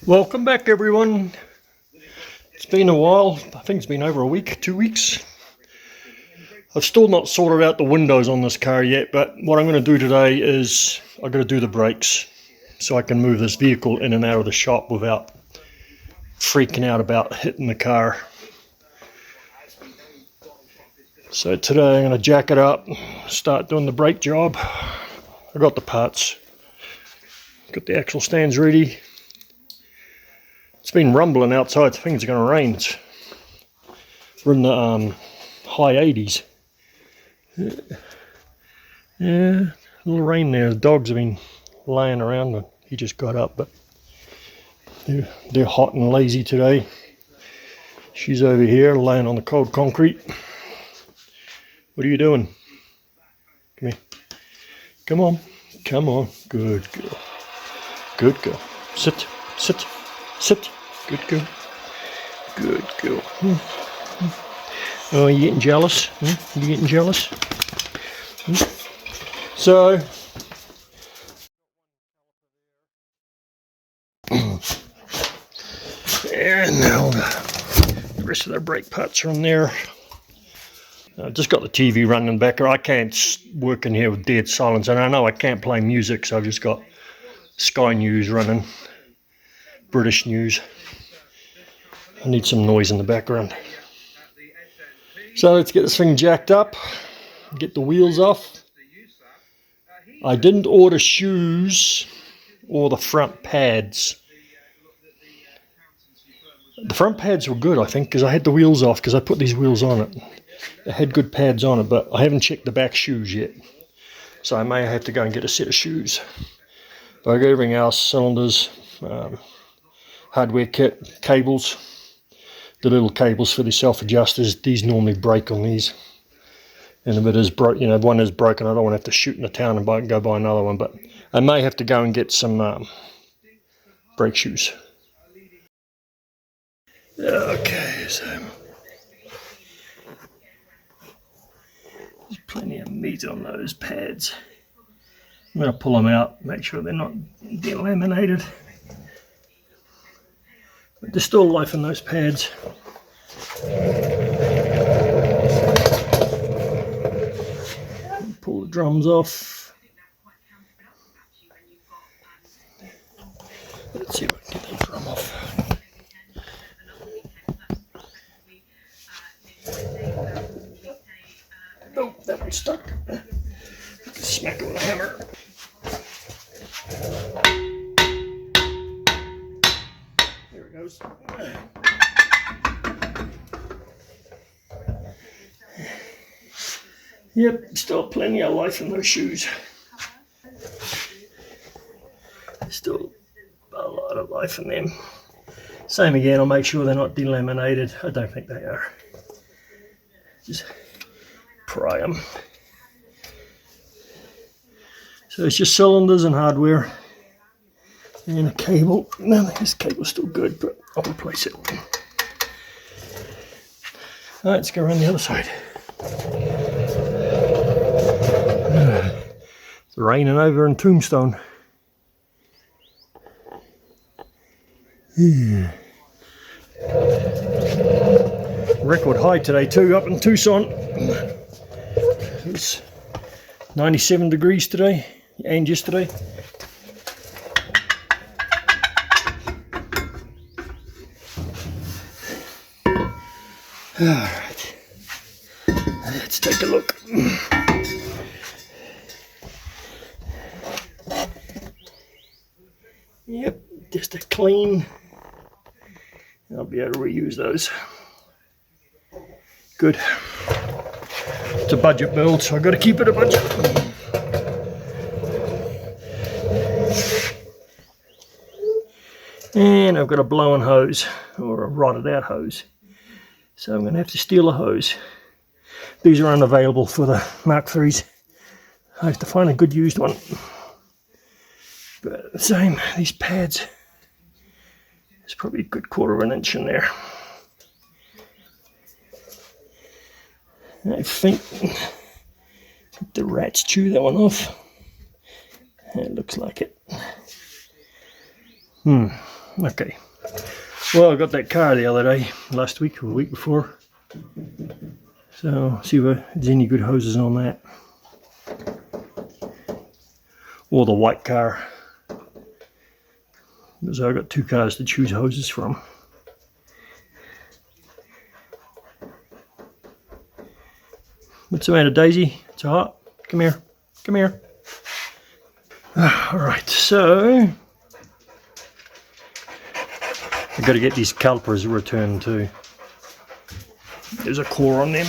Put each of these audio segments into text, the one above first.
Welcome back, everyone. It's been a while. I think it's been over a week, 2 weeks. I've still not sorted out the windows on this car yet, but what I'm going to do today is I've got to do the brakes so I can move this vehicle in and out of the shop without freaking out about hitting the car. So today I'm going to jack it up, start doing the brake job. I got the parts, got the axle stands ready. It's been rumbling outside, I think it's going to rain. We're in the high 80s. Yeah, a little rain there. The dogs have been laying around, and he just got up, but they're hot and lazy today. She's over here laying on the cold concrete. What are you doing? Come here. Come on. Come on. Good girl. Good girl. Sit. Sit. Sit. Good girl. Good girl. Oh, you getting jealous? You getting jealous? So, and now the rest of the brake parts are on there. I've just got the TV running back. I can't work in here with dead silence, and I know I can't play music, so I've just got Sky News running, British news. I need some noise in the background. So let's get this thing jacked up, get the wheels off. I didn't order shoes or the front pads. The front pads were good, I think, because I had the wheels off, because I put these wheels on it. It had good pads on it, but I haven't checked the back shoes yet. So I may have to go and get a set of shoes. But I got everything else, cylinders, hardware kit, cables. The little cables for the self-adjusters, these normally break on these. And if it is broke, if one is broken, I don't want to have to shoot in the town and go buy another one. But I may have to go and get some brake shoes. Okay, so there's plenty of meat on those pads. I'm going to pull them out, make sure they're not delaminated. But there's still life in those pads. Pull the drums off. Let's see if I can get that drum off. Oh, that one's stuck. Smack it with a hammer. There it goes. Yep, still plenty of life in those shoes. Still a lot of life in them. Same again, I'll make sure they're not delaminated. I don't think they are. Just pry them. So it's just cylinders and hardware. And a cable. No, this cable's still good, but I'll replace it. Alright, let's go around the other side. It's raining over in Tombstone. Yeah. Record high today too, up in Tucson. It's 97 degrees today, and yesterday. Alright, let's take a look. Yep, just a clean. I'll be able to reuse those. Good. It's a budget build, so I've got to keep it a budget. And I've got a blowing hose, or a rotted out hose. So I'm going to have to steal a hose. These are unavailable for the Mark III's. I have to find a good used one. But the same, these pads. There's probably a good 1/4 inch in there. I think the rats chew that one off. It looks like it. Okay. Well, I got that car the other day, last week or the week before. So, see if there's any good hoses on that. Or the white car. So I got two cars to choose hoses from. What's the matter, Daisy? It's hot. Come here. Come here. Alright, so I've got to get these calipers returned too. There's a core on them.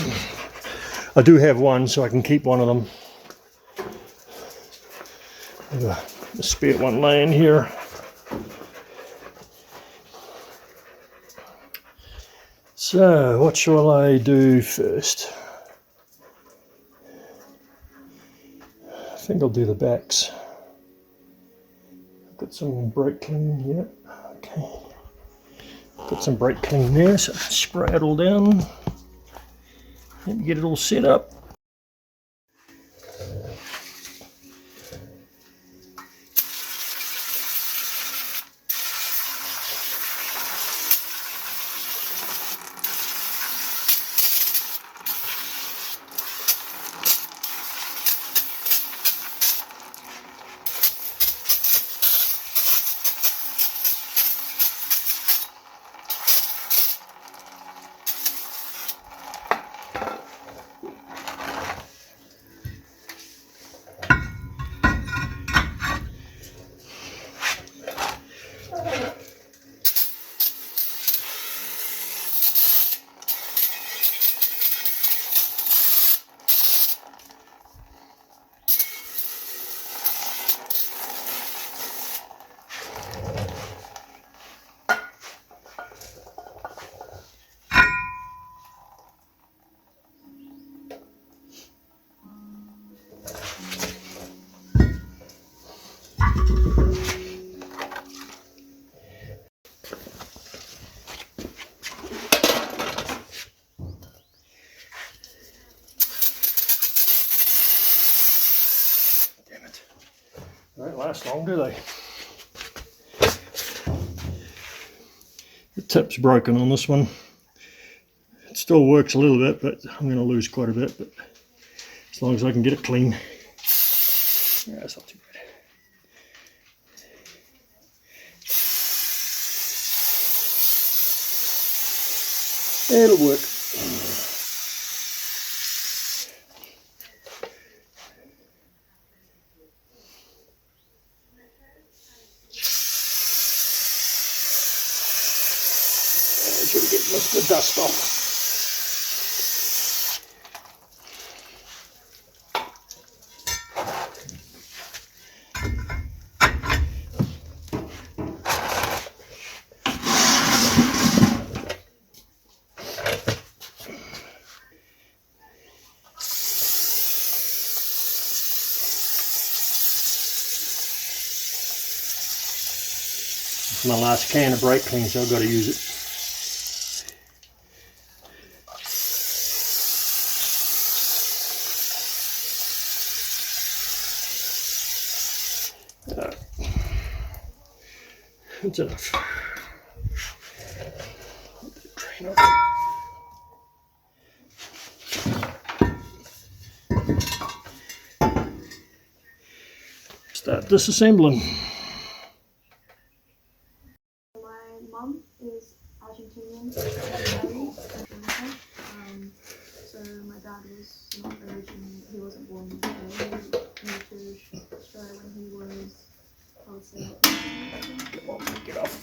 I do have one, so I can keep one of them. There's a spare one laying here. So, what shall I do first? I think I'll do the backs. Got some brake clean, yeah, okay. Got some brake clean there, so spray it all down. Let me get it all set up. Don't last long, do they? The tip's broken on this one. It still works a little bit, but I'm going to lose quite a bit. But as long as I can get it clean, yeah, it's not too bad. It'll work. Should get most of the dust off. It's my last can of brake clean, so I've got to use it. That's enough. Drain off. Start disassembling. My mum is Argentinian, so my dad was not originally, he wasn't born in the UK. He moved to Australia when he was, I would say, Get off.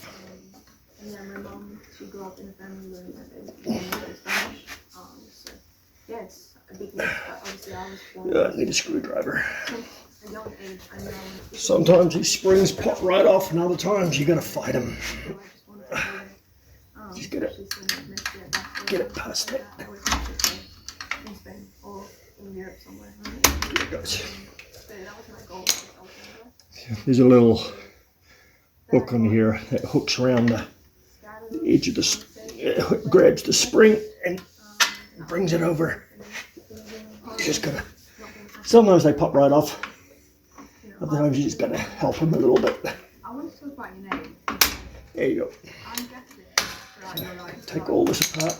and yeah, my mum, she grew up in a family where they spoke Spanish. So yeah, it's a big mix, but obviously I was born. I need a screwdriver. Since a young age, I know. Sometimes these springs pop right off, and other times you gotta fight them. So I just wanted to Just get it past it. In Spain or in Europe somewhere. Here it goes. So that was my goal. There's a little hook on here that hooks around the edge of the, it grabs the spring and brings it over. Just gotta, sometimes they pop right off. Other times you just gotta help them a little bit. I want to talk about your name. There you go. I'm guessing throughout your life. Take all this apart.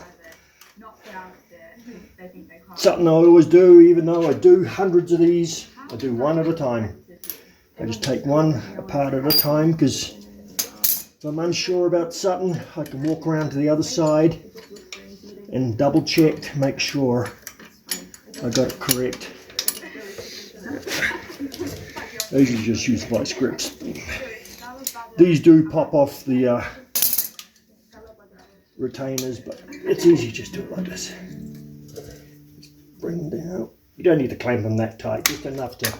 Knocked out there. They think they can't. Something I always do, even though I do hundreds of these, I do one at a time. I just take one apart at a time, because if I'm unsure about something, I can walk around to the other side and double check to make sure I got it correct. I usually just use vice grips. These do pop off the retainers, but it's easy just do it like this. Just bring them down. You don't need to clamp them that tight, just enough to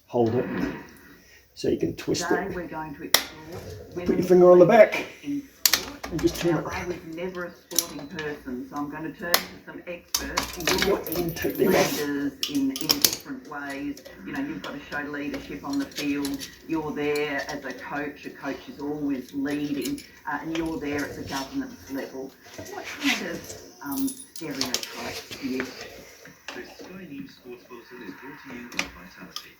hold it so you can twist it. We're going to explore. Put your finger on the back and just turn it. I was never a sporting person, so I'm going to turn to some experts. You're Take them off. leaders in different ways. You know, you've got to show leadership on the field. You're there as a coach. A coach is always leading, and you're there at the governance level. What kind of stereotypes do you? The Sky News Sports Bulletin is brought to you by Vitality.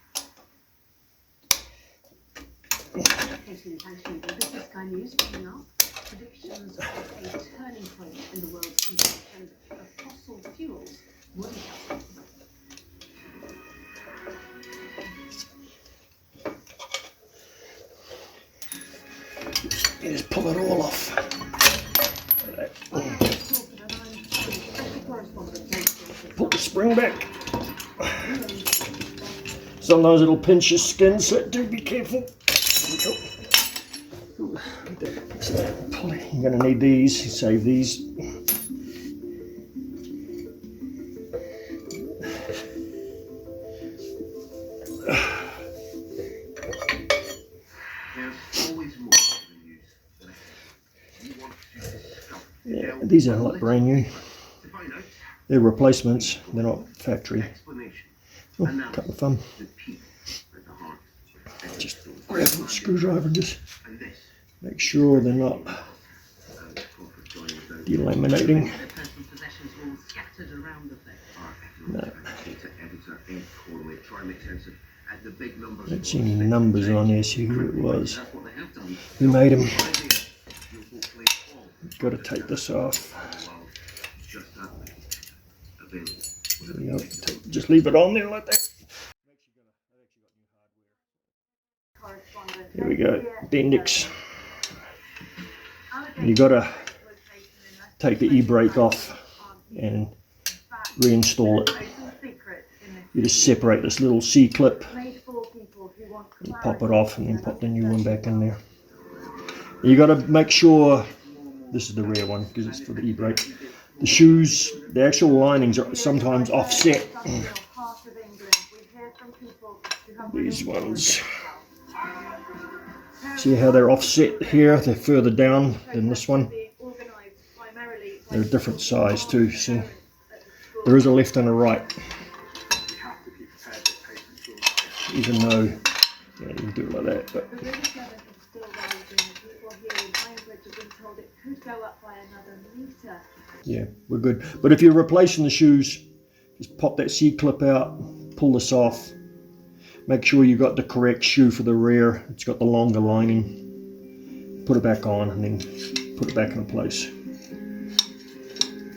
Thank you. This is Sky News coming up. Predictions of a turning point in the world's consumption of fossil fuels would help. You just pull it all off. Pull the spring back. Sometimes it'll pinch your skin, so do be careful. You're going to need these, save these. Yeah, these are like brand new. They're replacements, they're not factory. Oh, couple of fun. Just grab a screwdriver and just make sure they're not delaminating. No. Don't see any numbers on there, see who it was. Who made them? Got to take this off. There we go. Just leave it on there like that. There we go, Bendix. You got to take the e-brake off and reinstall it. You just separate this little C-clip, you pop it off and then pop the new one back in there. You got to make sure, this is the rear one because it's for the e-brake, the shoes, the actual linings are sometimes offset. These ones, see how they're offset here? They're further down than this one. They're a different size too, see? There is a left and a right. Even though, yeah, you can do it like that, but yeah, we're good. But if you're replacing the shoes, just pop that C-clip out, pull this off. Make sure you got the correct shoe for the rear. It's got the longer lining. Put it back on and then put it back in place.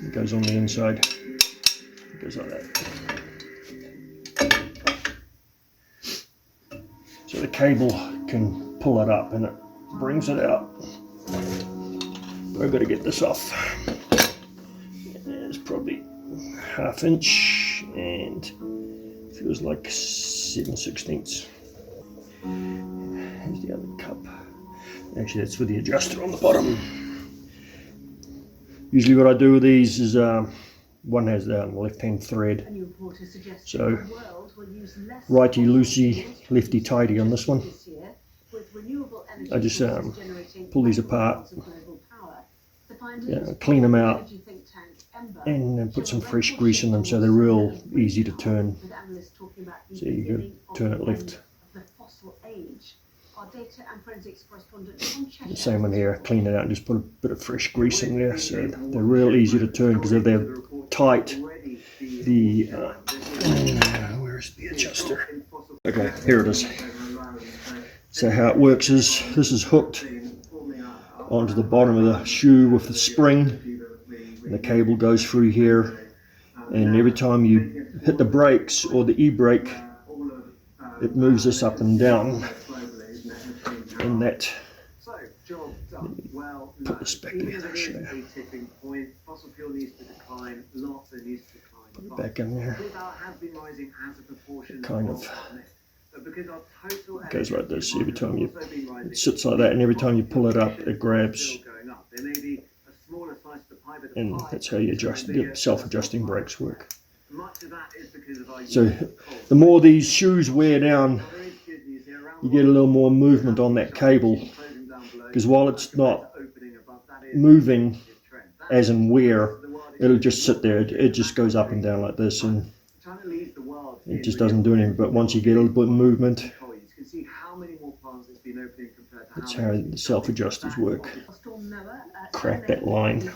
It goes on the inside. It goes like that. So the cable can pull it up and it brings it out. But I've got to get this off. It's probably 1/2 inch and feels like 7/16. Here's the other cup. Actually, that's for the adjuster on the bottom. Usually what I do with these is one has the left-hand thread. So righty-loosey, lefty-tighty on this one. I just pull these apart, clean them out, and put some fresh grease in them so they're real easy to turn. So you go turn it left. The same one here, clean it out and just put a bit of fresh grease in there so they're real easy to turn, because if they're tight, the where's the adjuster? Okay, here it is. So how it works is this is hooked onto the bottom of the shoe with the spring, and the cable goes through here, and every time you hit the brakes or the e-brake, it moves this up and down, and that. Put this back together, show you. Put it back in there. It kind of goes like this. Every time you, it sits like that, and every time you pull it up, it grabs. And that's how you adjust, the self-adjusting brakes work. So the more these shoes wear down, you get a little more movement on that cable, because while it's not moving as in wear, it'll just sit there. It just goes up and down like this, and it just doesn't do anything. But once you get a little bit of movement, that's how the self-adjusters work. Crack that line. I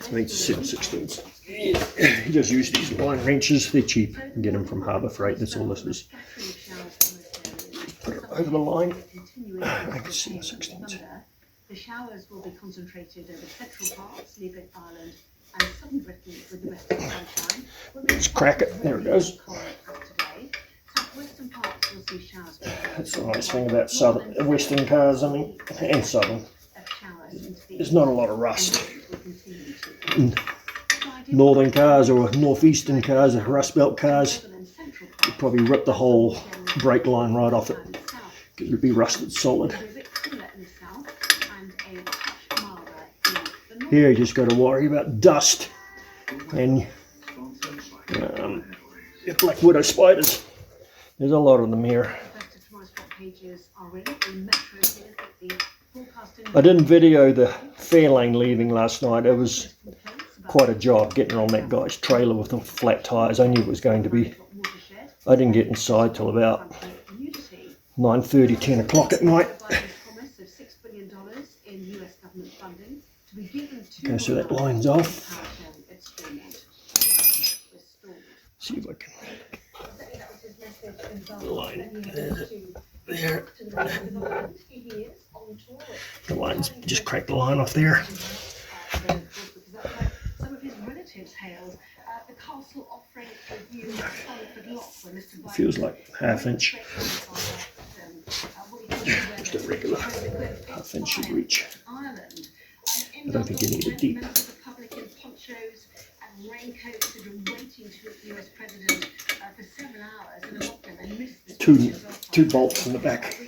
think it's 7/16. You just use these line wrenches. They're cheap. You get them from Harbour Freight. That's all this is. Put it over the line. Make it 7/16. The showers will be concentrated over central parts, leaving Ireland and southern Britain with the rest of the sunshine. Just crack it. There it goes. Southwestern parts will see showers. That's the nice thing about southern, western cars, I mean, and southern. There's not a lot of rust. In northern cars or northeastern cars or rust belt cars, you'd probably rip the whole brake line right off it, because it would be rusted solid. Here you just got to worry about dust and black widow spiders. There's a lot of them here. I didn't video the Fairlane leaving last night. It was quite a job getting on that guy's trailer with the flat tyres. I knew it was going to be. I didn't get inside till about 9:30, 10 o'clock at night. Okay, so that line's off. See if I can line it. There. The line's just cracked the line off there. Some of his relatives hailed the castle offering a view of Salford Lock, where Mr. It feels like half-inch. Just a regular half-inch should reach. I don't think you need it deep. Two bolts in the back.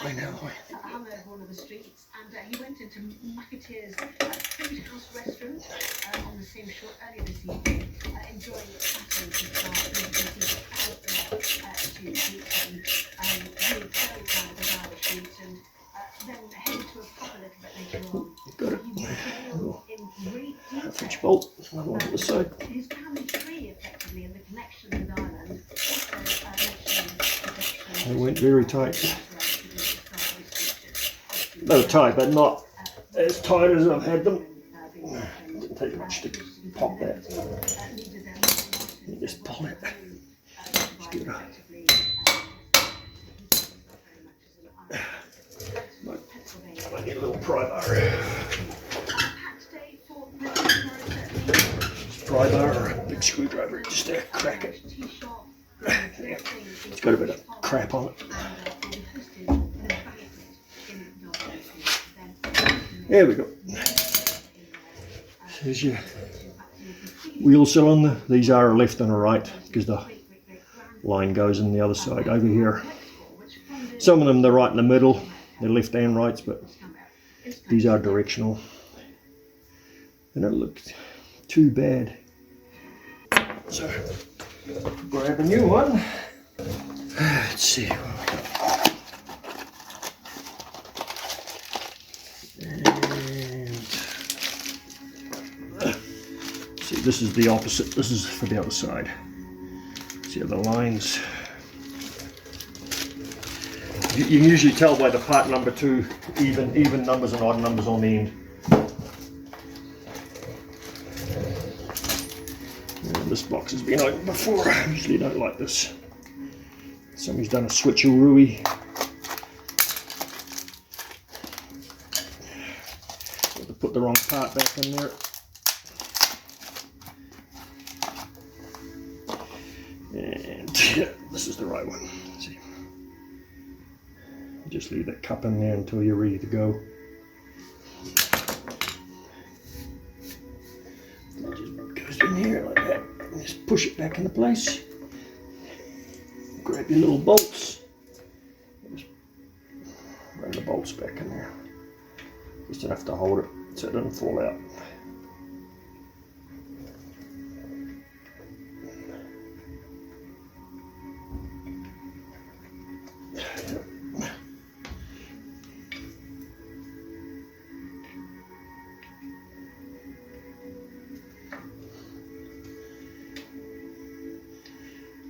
Line out. Hung over one of the streets, and he went into McAteer's food house restaurant on the same shore earlier this evening, enjoying Saturn to start to meet him. He was very proud of the Irish meat, and then headed to a pub a little bit later on. Got it. He was in great Half-inch detail. bolt. Another one to the side. His family tree, effectively, and the connection with Ireland. Also, They went very tight. They were tight, but not as tight as I've had them. Didn't take much to pop that. You just pull it. Just give it a might need a little pry bar. Pry bar or a big screwdriver, just to crack it. Yeah. It's got a bit of crap on it. There we go. There's your wheel cylinder. These are a left and a right, because the line goes in the other side over here. Some of them they're right in the middle, they're left and rights, but these are directional. They don't look too bad. So grab a new one. Let's see. See, this is the opposite. This is for the other side. See how the lines. You can usually tell by the part number 2, even numbers and odd numbers on the end. This box has been opened before. I usually don't like this. Somebody's done a switcheroo. put the wrong part back in there. And yeah, this is the right one. Let's see. Just leave that cup in there until you're ready to go. It just goes in here like that. And just push it back into place. Grab your little bolts. Just run the bolts back in there. Just enough to hold it so it doesn't fall out.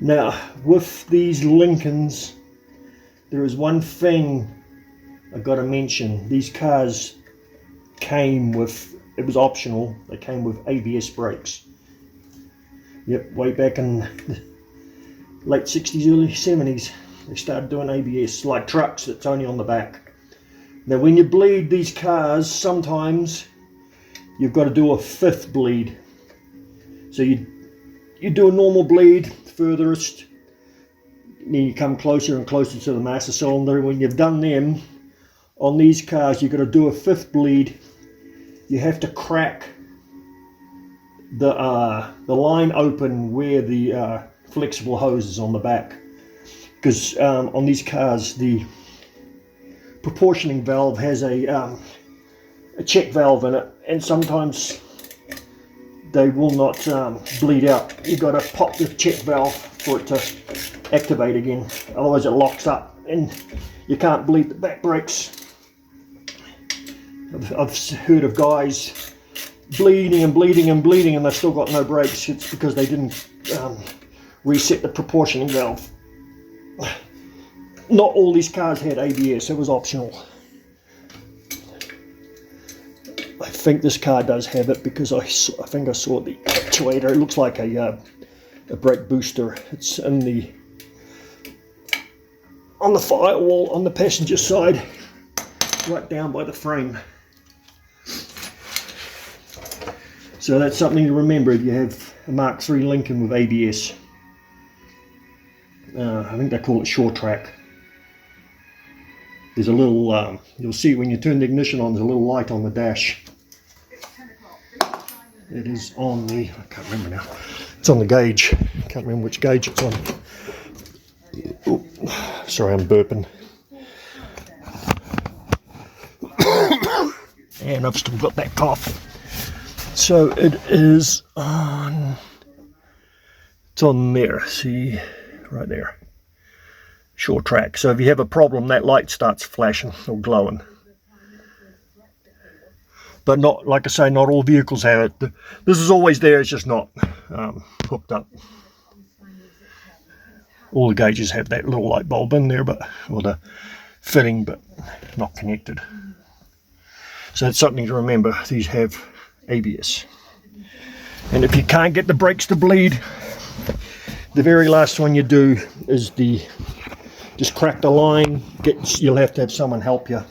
Now, with these Lincolns, there is one thing I've got to mention. These cars came with, it was optional, they came with ABS brakes. Yep, way back in the late 60s, early 70s, they started doing ABS, like trucks, that's only on the back. Now, when you bleed these cars, sometimes you've got to do a fifth bleed. So you do a normal bleed, furthest, then you come closer and closer to the master cylinder. When you've done them, on these cars you've got to do a fifth bleed. You have to crack the line open where the flexible hose is on the back, because on these cars the proportioning valve has a check valve in it, and sometimes they will not bleed out. You've got to pop the check valve for it to activate again, otherwise it locks up and you can't bleed the back brakes. I've heard of guys bleeding and bleeding and bleeding and they've still got no brakes. It's because they didn't reset the proportioning valve. Not all these cars had ABS, it was optional. I think this car does have it because I think I saw the actuator. It looks like a brake booster. It's in on the firewall on the passenger side, right down by the frame. So that's something to remember if you have a Mark III Lincoln with ABS. I think they call it short track. There's a little, you'll see when you turn the ignition on, there's a little light on the dash. It is on the, I can't remember now, it's on the gauge. I can't remember which gauge it's on. Oh, sorry, I'm burping. And I've still got that cough. So it is on, it's on there, see, right there. Short track. So if you have a problem, that light starts flashing or glowing. But not, like I say, not all vehicles have it. This is always there, it's just not hooked up. All the gauges have that little light bulb in there, but, or the fitting, but not connected. So it's something to remember, these have ABS. And if you can't get the brakes to bleed, the very last one you do is just crack the line. You'll have to have someone help you,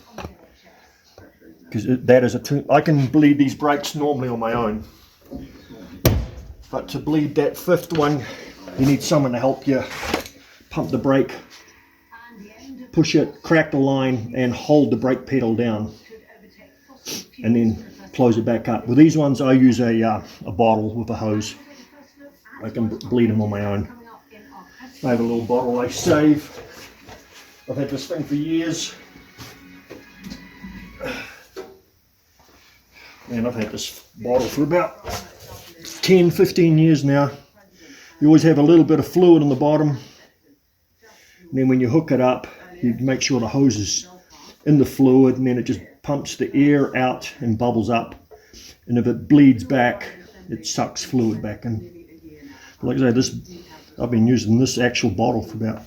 because that is I can bleed these brakes normally on my own, but to bleed that fifth one, you need someone to help you pump the brake, push it, crack the line, and hold the brake pedal down, and then close it back up. With these ones, I use a bottle with a hose. I can bleed them on my own. I have a little bottle I save. I've had this thing for years. And I've had this bottle for about 10-15 years now. You always have a little bit of fluid on the bottom. And then when you hook it up, you make sure the hose is in the fluid, and then it just pumps the air out and bubbles up. And if it bleeds back, it sucks fluid back in. Like I say, I've been using this actual bottle for about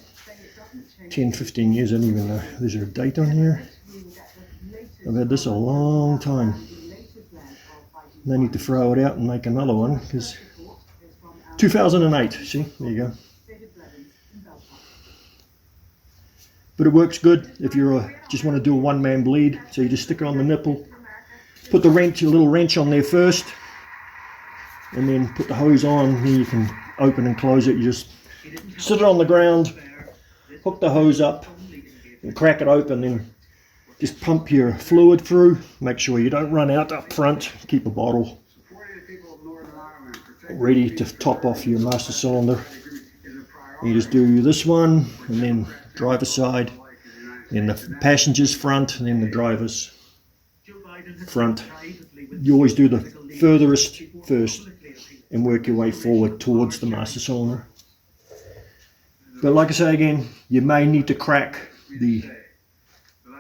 10-15 years. I don't even know, there's a date on here. I've had this a long time. I need to throw it out and make another one, because 2008, see, there you go. But it works good if you just want to do a one-man bleed. So you just stick it on the nipple, put the wrench, a little wrench on there first, and then put the hose on. Then you can open and close it. You just sit it on the ground, hook the hose up, and crack it open. Then just pump your fluid through. Make sure you don't run out up front. Keep a bottle ready to top off your master cylinder. And you just do this one, and then driver's side, then the passenger's front, and then the driver's front. You always do the furthest first and work your way forward towards the master cylinder. But like I say again, you may need to crack the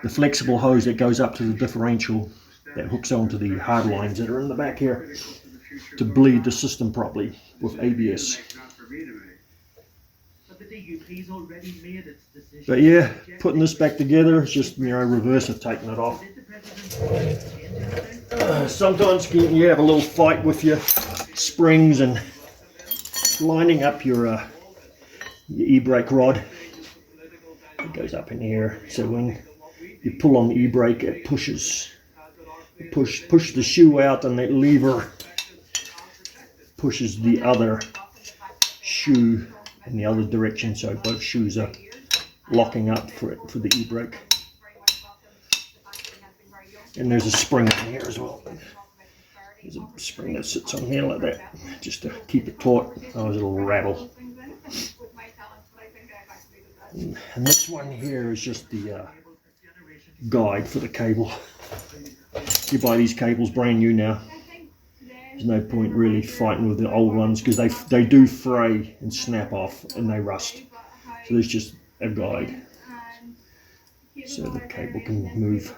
flexible hose that goes up to the differential that hooks onto the hard lines that are in the back here to bleed the system properly with ABS. But yeah, putting this back together is just, you know, reverse of taking it off. Sometimes you have a little fight with your springs and lining up your e-brake rod. It goes up in here, so when you pull on the e-brake, it pushes. Push the shoe out, and that lever pushes the other shoe in the other direction, so both shoes are locking up for the e-brake. And there's a spring in here as well. There's a spring that sits on here like that, just to keep it taut, otherwise it'll rattle. And this one here is just the guide for the cable. You buy these cables brand new now. There's no point really fighting with the old ones, because they do fray and snap off and they rust. So there's just a guide so the cable can move.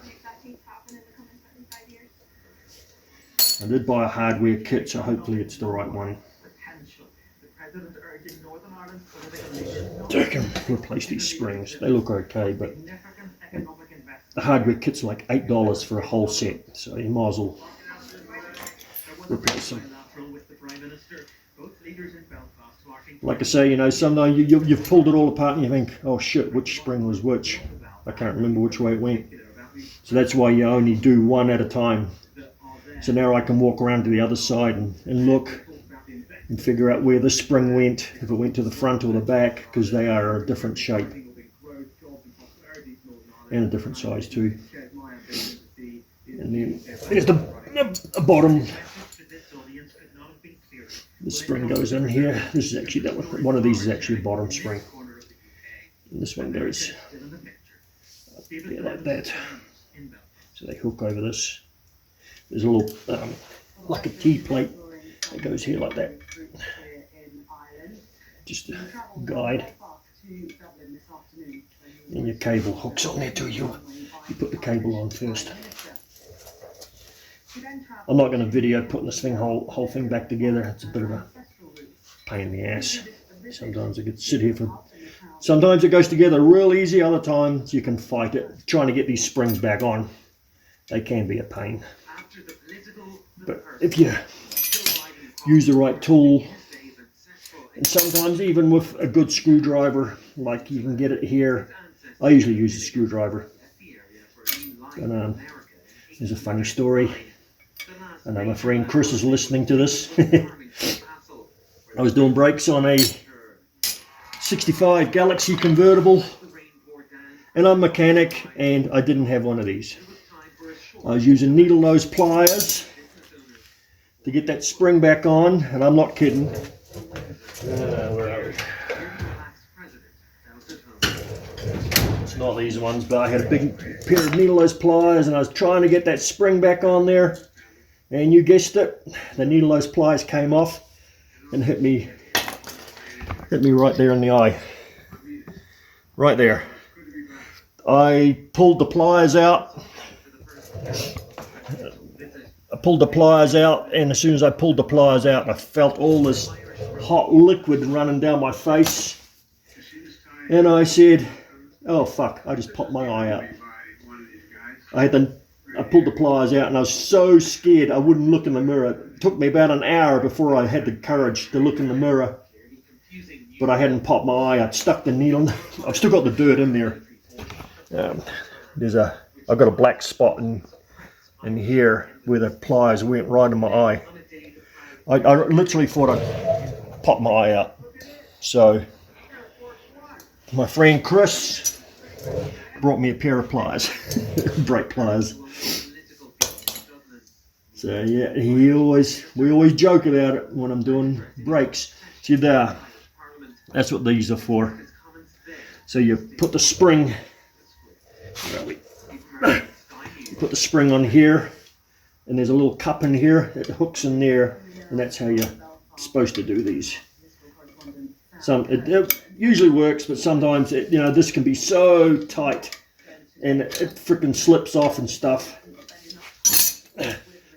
I did buy a hardware kit, so hopefully it's the right one. So I can replace these springs. They look okay, but the hardware kit's like $8 for a whole set, so you might as well replace them. Like I say, you know, sometimes you've pulled it all apart and you think, oh shit, which spring was which? I can't remember which way it went. So that's why you only do one at a time. So now I can walk around to the other side and look and figure out where the spring went, if it went to the front or the back, because they are a different shape and a different size too. And then there's the bottom. The spring goes in here. This is actually that one of these is actually a bottom spring. And this one goes up there like that. So they hook over this. There's a little like a T-plate that goes here like that. Just a guide. And your cable hooks on there too. You put the cable on first. I'm not going to video putting this whole thing back together. It's a bit of a pain in the ass. Sometimes I get to sit here for. Sometimes it goes together real easy. Other times you can fight it. Trying to get these springs back on, they can be a pain. But if you use the right tool, and sometimes even with a good screwdriver, like you can get it here. I usually use a screwdriver. But there's a funny story. I know my friend Chris is listening to this. I was doing brakes on a 65 Galaxy convertible, and I'm a mechanic, and I didn't have one of these. I was using needle nose pliers to get that spring back on, and I'm not kidding. Where are we? It's not these ones, but I had a big pair of needle nose pliers, and I was trying to get that spring back on there. And you guessed it, the needle nose pliers came off and hit me right there in the eye. Right there. I pulled the pliers out. And as soon as I pulled the pliers out, I felt all this hot liquid running down my face. And I said, oh fuck, I just popped my eye out. I pulled the pliers out and I was so scared I wouldn't look in the mirror. It took me about an hour before I had the courage to look in the mirror. But I hadn't popped my eye. I'd stuck the needle. I've still got the dirt in there. I've got a black spot and here where the pliers went right in my eye. I literally thought I'd pop my eye out. So my friend Chris brought me a pair of pliers, brake pliers. So yeah, we always joke about it when I'm doing brakes. See there, that's what these are for. So you put the spring, you put the spring on here, and there's a little cup in here that hooks in there, and that's how you're supposed to do these. It usually works, but sometimes this can be so tight, and it freaking slips off and stuff.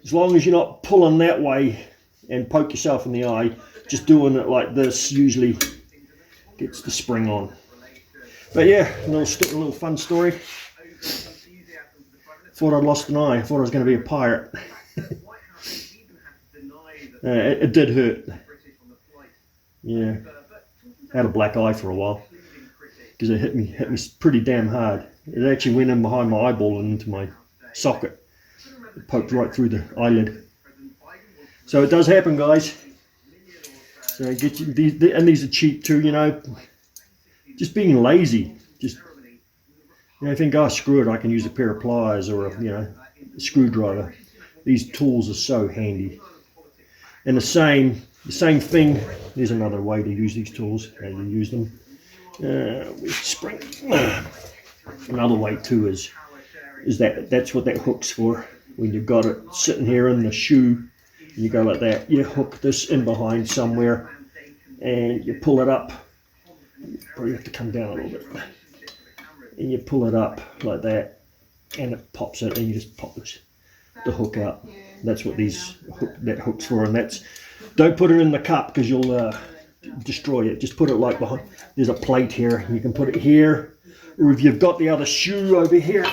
As long as you're not pulling that way and poke yourself in the eye, just doing it like this usually gets the spring on. But yeah, a little fun story. Thought I'd lost an eye. I thought I was going to be a pirate. It did hurt. Yeah, I had a black eye for a while because it hit me pretty damn hard. It actually went in behind my eyeball and into my socket. It poked right through the eyelid. So it does happen, guys. So get you these are cheap too. Just being lazy. Just think, oh screw it, I can use a pair of pliers or a screwdriver. These tools are so handy. And the same thing. There's another way to use these tools. How you use them with spring. Another way too is that's what that hook's for. When you've got it sitting here in the shoe, and you go like that, you hook this in behind somewhere, and you pull it up. You probably have to come down a little bit, and you pull it up like that, and it pops it, and you just pop the hook out. That's what that hook's for, and don't put it in the cup because you'll destroy it. Just put it like behind. There's a plate here. You can put it here, or if you've got the other shoe over here,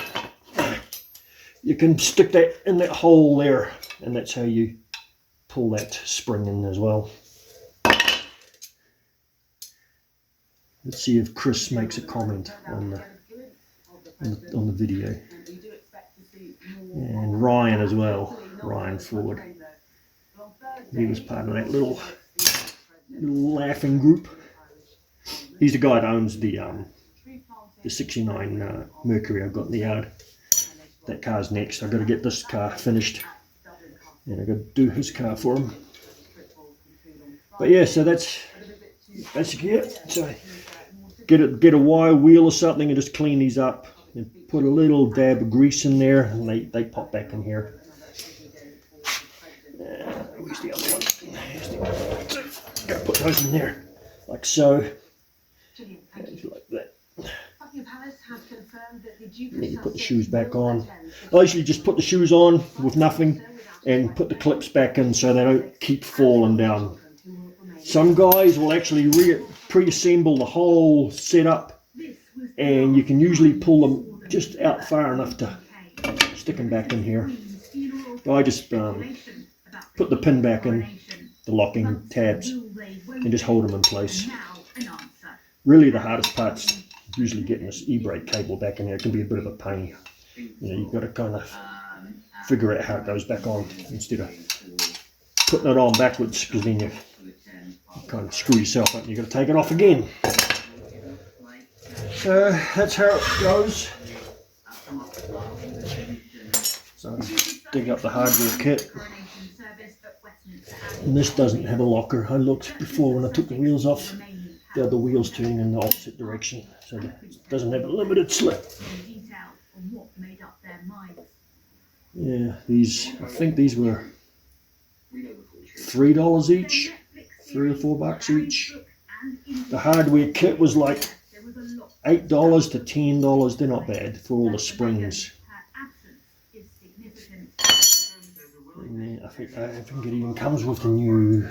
you can stick that in that hole there, and that's how you pull that spring in as well. Let's see if Chris makes a comment on the video. And Ryan as well, Ryan Ford. He was part of that little laughing group. He's the guy that owns the 69 Mercury I've got in the yard. That car's next. I've got to get this car finished, and I've got to do his car for him. But yeah, so that's basically it. So get a wire wheel or something and just clean these up and put a little dab of grease in there, and they pop back in here. Where's the other one? Here's the other one. So, gotta put those in there like so. Like that. Then you put the shoes back on. I usually just put the shoes on with nothing and put the clips back in so they don't keep falling down. Some guys will actually pre-assemble the whole setup, and you can usually pull them just out far enough to stick them back in here. But I just put the pin back in, the locking tabs, and just hold them in place. Really the hardest part's usually getting this e-brake cable back in there. It can be a bit of a pain. You've got to kind of figure out how it goes back on instead of putting it on backwards, because then you kind of screw yourself up and you've got to take it off again. So that's how it goes. So dig up the hardware kit. And this doesn't have a locker. I looked before when I took the wheels off. The other wheels turning in the opposite direction, so it doesn't have a limited slip. Yeah, I think these were $3 each, $3 or $4 each. The hardware kit was like $8 to $10. They're not bad for all the springs. And I think it even comes with the new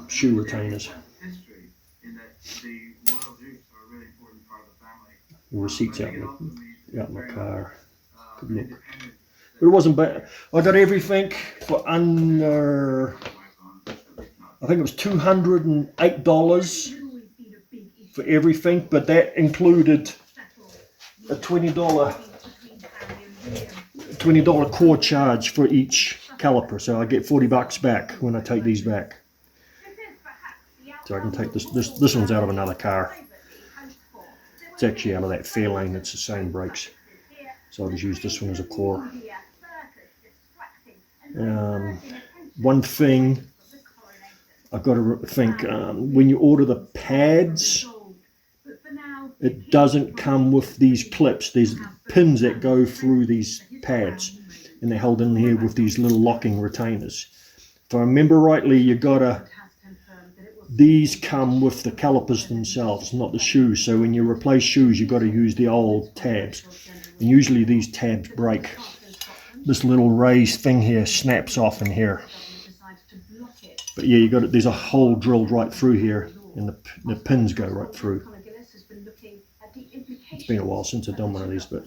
shoe retainers. The receipts out in my car. Good look. But it wasn't bad. I got everything for under, I think it was $208 for everything, but that included a $20 $20 core charge for each caliper, so I get $40 back when I take these back. So I can take this one's out of another car. It's actually out of that Fairlane, it's the same brakes. So I'll just use this one as a core. One thing I've got to think, when you order the pads, it doesn't come with these clips. There's pins that go through these pads, and they're held in here with these little locking retainers. If I remember rightly, these come with the calipers themselves, not the shoes. So when you replace shoes, you've got to use the old tabs. And usually these tabs break. This little raised thing here snaps off in here. But yeah, there's a hole drilled right through here, and the pins go right through. It's been a while since I've done one of these, but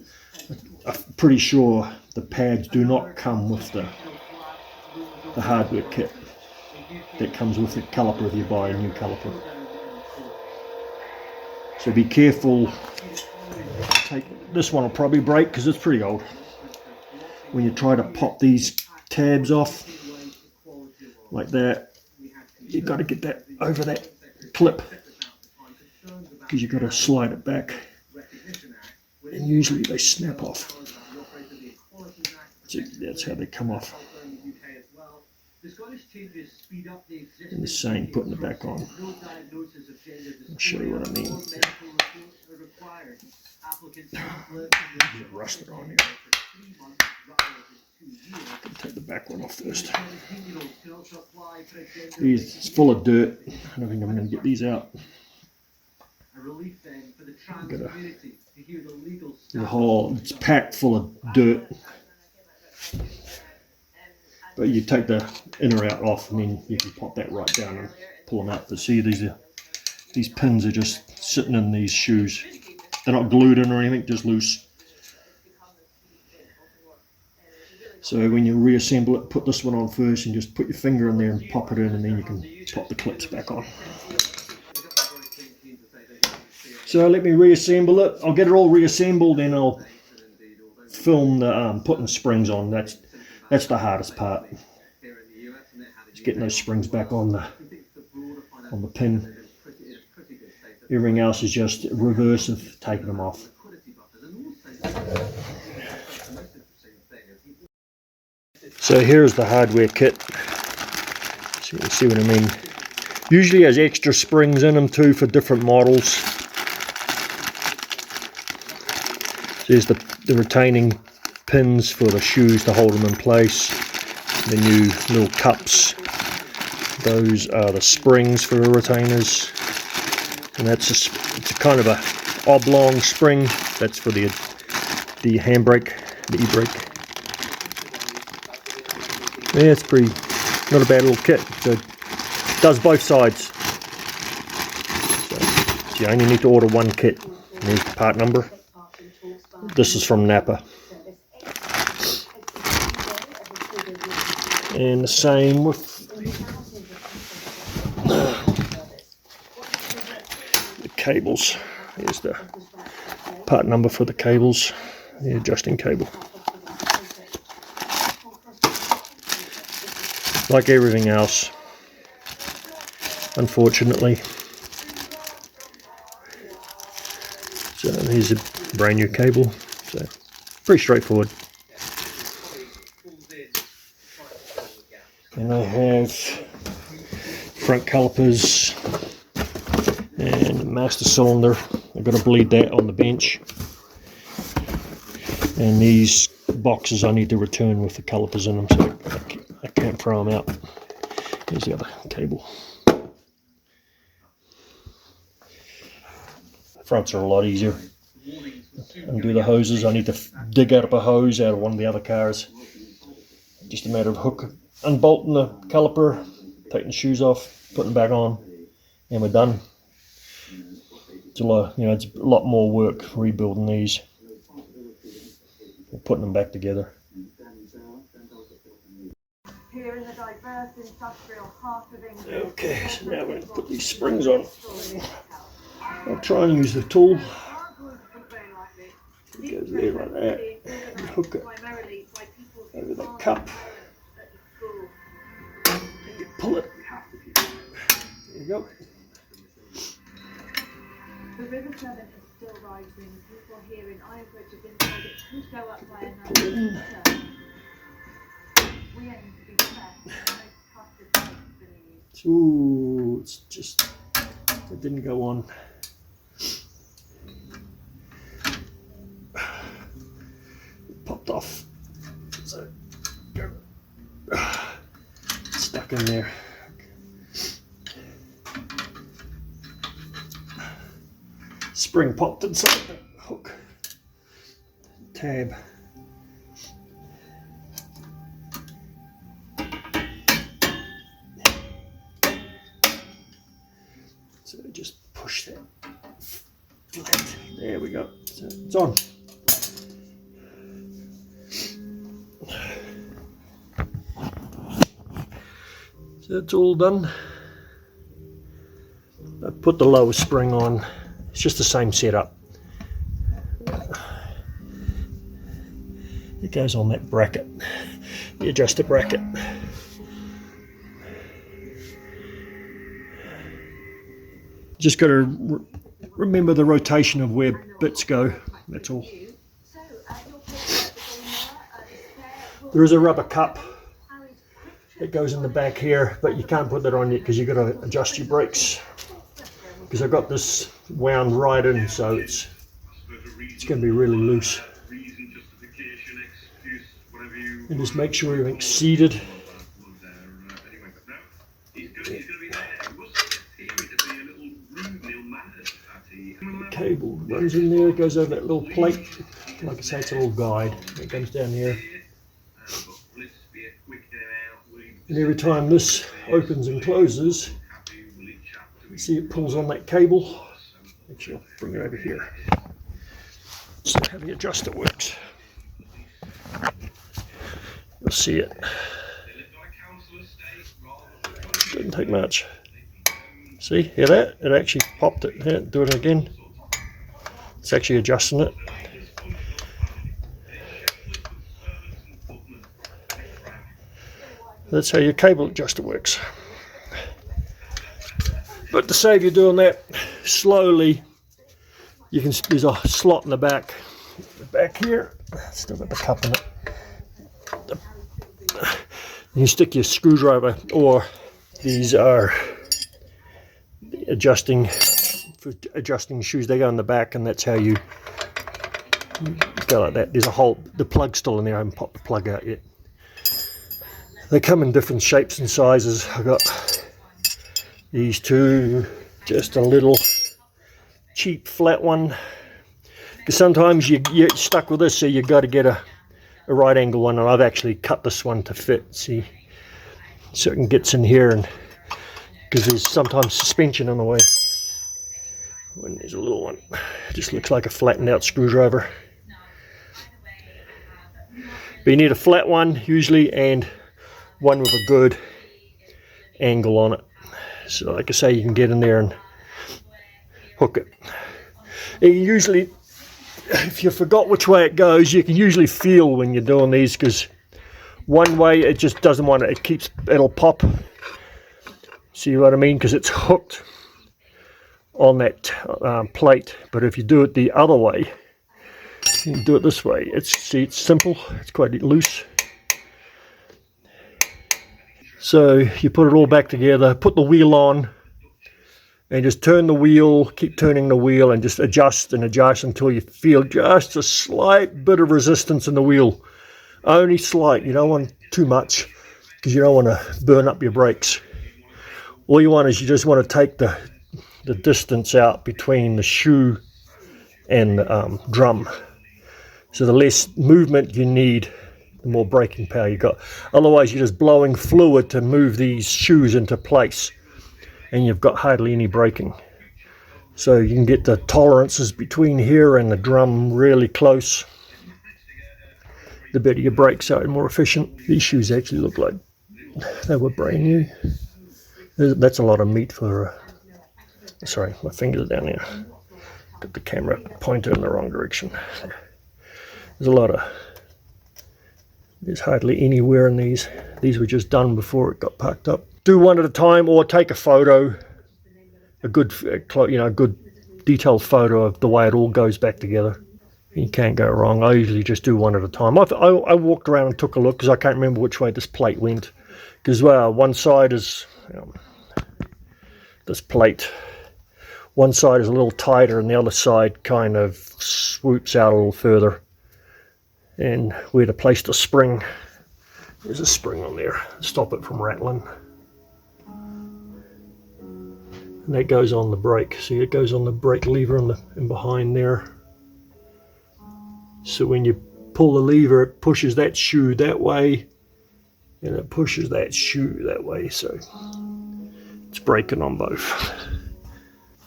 I'm pretty sure the pads do not come with the hardware kit that comes with the caliper if you buy a new caliper. So be careful. This one will probably break because it's pretty old. When you try to pop these tabs off like that, you've got to get that over that clip because you've got to slide it back, and usually they snap off. So that's how they come off. And the same, putting it back on. I'll show you what I mean. Get rusted on here. Take the back one off first. It's full of dirt. I don't think I'm going to get these out. The whole, it's packed full of dirt. But you take the inner out off, and then you can pop that right down and pull them out. But see, these pins are just sitting in these shoes. They're not glued in or anything, just loose. So when you reassemble it, put this one on first and just put your finger in there and pop it in, and then you can pop the clips back on. So let me reassemble it. I'll get it all reassembled, and I'll film the putting springs on. That's the hardest part. Just getting those springs back on the pin. Everything else is just reverse of taking them off. So here's the hardware kit. So you can see what I mean. Usually has extra springs in them too for different models. There's the retaining pins for the shoes to hold them in place. The new little cups. Those are the springs for the retainers. And it's a kind of a oblong spring. That's for the handbrake, the e-brake. Yeah, it's not a bad little kit. So it does both sides. So you only need to order one kit. There's the part number. This is from Napa. And the same with the cables. Here's the part number for the cables, the adjusting cable. Like everything else, unfortunately. So here's a brand new cable. So pretty straightforward. And I have front calipers and a master cylinder. I've got to bleed that on the bench. And these boxes I need to return with the calipers in them, so I can't throw them out. Here's the other cable. The fronts are a lot easier. Undo the hoses. I need to dig out a hose out of one of the other cars. Just a matter of unbolting the caliper, taking the shoes off, putting them back on, and we're done. It's a lot, it's a lot more work rebuilding these, or putting them back together. Here in the diverse industrial heart of England. Okay, so now we're going to put these springs on. I'll try and use the tool. It goes there like that. Hook it. over the cup. Pull it. There you go. The river Severn is still rising. People here in Ironbridge have been told it could go up by another metre. We aim to be the best, the most trusted place for news. Ooh, it's just, it didn't go on. It popped off. So, stuck in there. Spring popped inside the hook tab. So just push that flat. There we go. So it's on. So it's all done. I put the lower spring on. It's just the same setup. It goes on that bracket, the adjuster bracket. Just got to remember the rotation of where bits go, that's all. There is a rubber cup that goes in the back here, but you can't put that on yet because you've got to adjust your brakes. Because I've got this wound right in, so it's going to be really loose. And just make sure everything's seated. The cable runs in there, goes over that little plate. Like I say, it's a little guide. It comes down here. And every time this opens and closes, you see it pulls on that cable. Actually, I'll bring it over here. So how the adjuster works. You'll see it. Didn't take much. See, hear that? It actually popped it. Here, do it again. It's actually adjusting it. That's how your cable adjuster works. But to save you doing that slowly, you can. There's a slot in the back here. Still got the cup in it. You stick your screwdriver, or these are adjusting shoes. They go in the back, and that's how you go like that. There's a hole. The plug's still in there. I haven't popped the plug out yet. They come in different shapes and sizes. I've got these two, just a little cheap flat one. Because sometimes you get stuck with this, so you've got to get a right angle one, and I've actually cut this one to fit. See, so it gets in here, and because there's sometimes suspension in the way. When there's a little one, it just looks like a flattened out screwdriver. But you need a flat one usually, and one with a good angle on it. So like I say, you can get in there and hook it. And usually, if you forgot which way it goes, you can usually feel when you're doing these, because one way it just doesn't want it, it'll pop. See what I mean? Because it's hooked on that plate. But if you do it the other way, you can do it this way. See, it's simple. It's quite loose. So you put it all back together, put the wheel on, and just turn the wheel, keep turning the wheel, and just adjust and adjust until you feel just a slight bit of resistance in the wheel. Only slight. You don't want too much, because you don't want to burn up your brakes. All you want is you just want to take the distance out between the shoe and the drum. So the less movement you need, the more braking power you got. Otherwise, you're just blowing fluid to move these shoes into place, and you've got hardly any braking. So you can get the tolerances between here and the drum really close. The better your brakes are, more efficient. These shoes actually look like they were brand new. That's a lot of meat for sorry, my fingers are down here. Got the camera pointed in the wrong direction. There's a lot of There's hardly anywhere in these. These were just done before it got packed up. Do one at a time, or take a photo, a good, good detailed photo of the way it all goes back together. You can't go wrong. I usually just do one at a time. I walked around and took a look because I can't remember which way this plate went. Because one side is this plate. One side is a little tighter, and the other side kind of swoops out a little further. And where to place the spring, there's a spring on there, stop it from rattling. And that goes on the brake. See, it goes on the brake lever and behind there. So when you pull the lever, it pushes that shoe that way, and it pushes that shoe that way. So it's braking on both.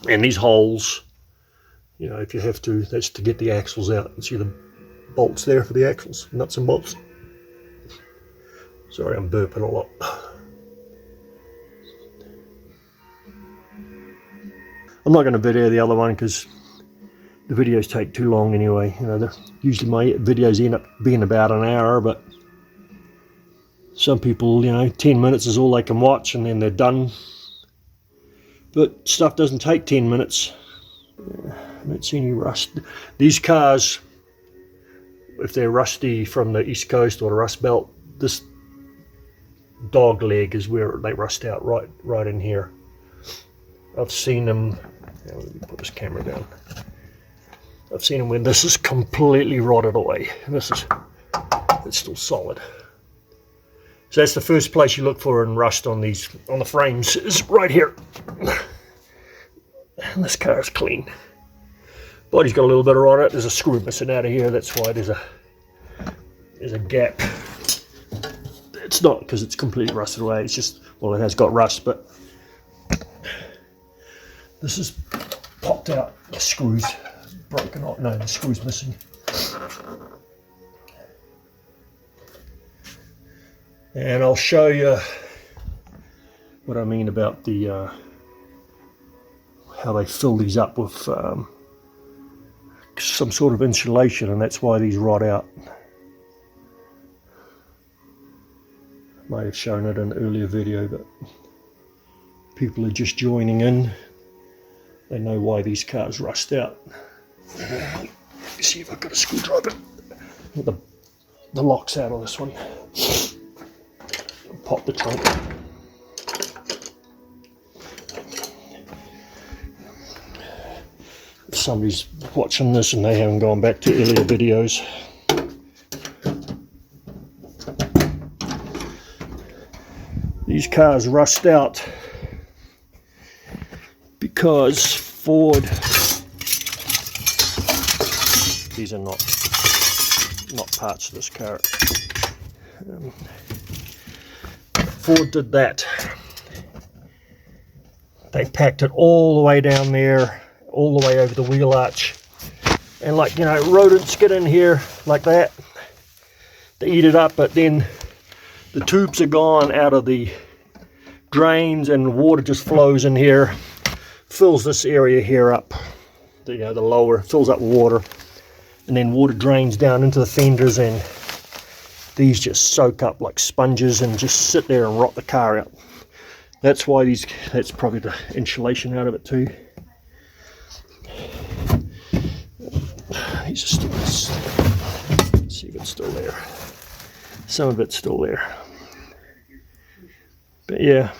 And these holes, if you have to, that's to get the axles out. You see the bolts there for the axles, nuts and bolts. Sorry, I'm burping a lot. I'm not going to video the other one because the videos take too long anyway. Usually my videos end up being about an hour, but some people, 10 minutes is all they can watch and then they're done. But stuff doesn't take 10 minutes. I don't see any rust. These cars, if they're rusty from the East Coast or the Rust Belt, this dog leg is where they rust out, right in here. I've seen them. Let me put this camera down. I've seen them when this is completely rotted away. And it's still solid. So that's the first place you look for in rust on the frames, is right here. And this car is clean. Body's got a little bit of rot on it. There's a screw missing out of here. That's why there's a gap. It's not because it's completely rusted away. It's just, well, it has got rust, but this is popped out. The screw's broken off. No, the screw's missing. And I'll show you what I mean about the how they fill these up with some sort of insulation, and that's why these rot out. Might have shown it in an earlier video, but people are just joining in. They know why these cars rust out. Let me see if I've got a screwdriver. Get the locks out of this one. Pop the trunk. If somebody's watching this and they haven't gone back to earlier videos, these cars rust out because Ford, these are not parts of this car. Ford did that. They packed it all the way down there, all the way over the wheel arch, and rodents get in here like that. They eat it up, but then the tubes are gone out of the drains and water just flows in here, fills this area here up, the lower, fills up water, and then water drains down into the fenders, and these just soak up like sponges and just sit there and rot the car out. That's why that's probably the insulation out of it too. These are still, let's see if it's still there. Some of it's still there. But yeah,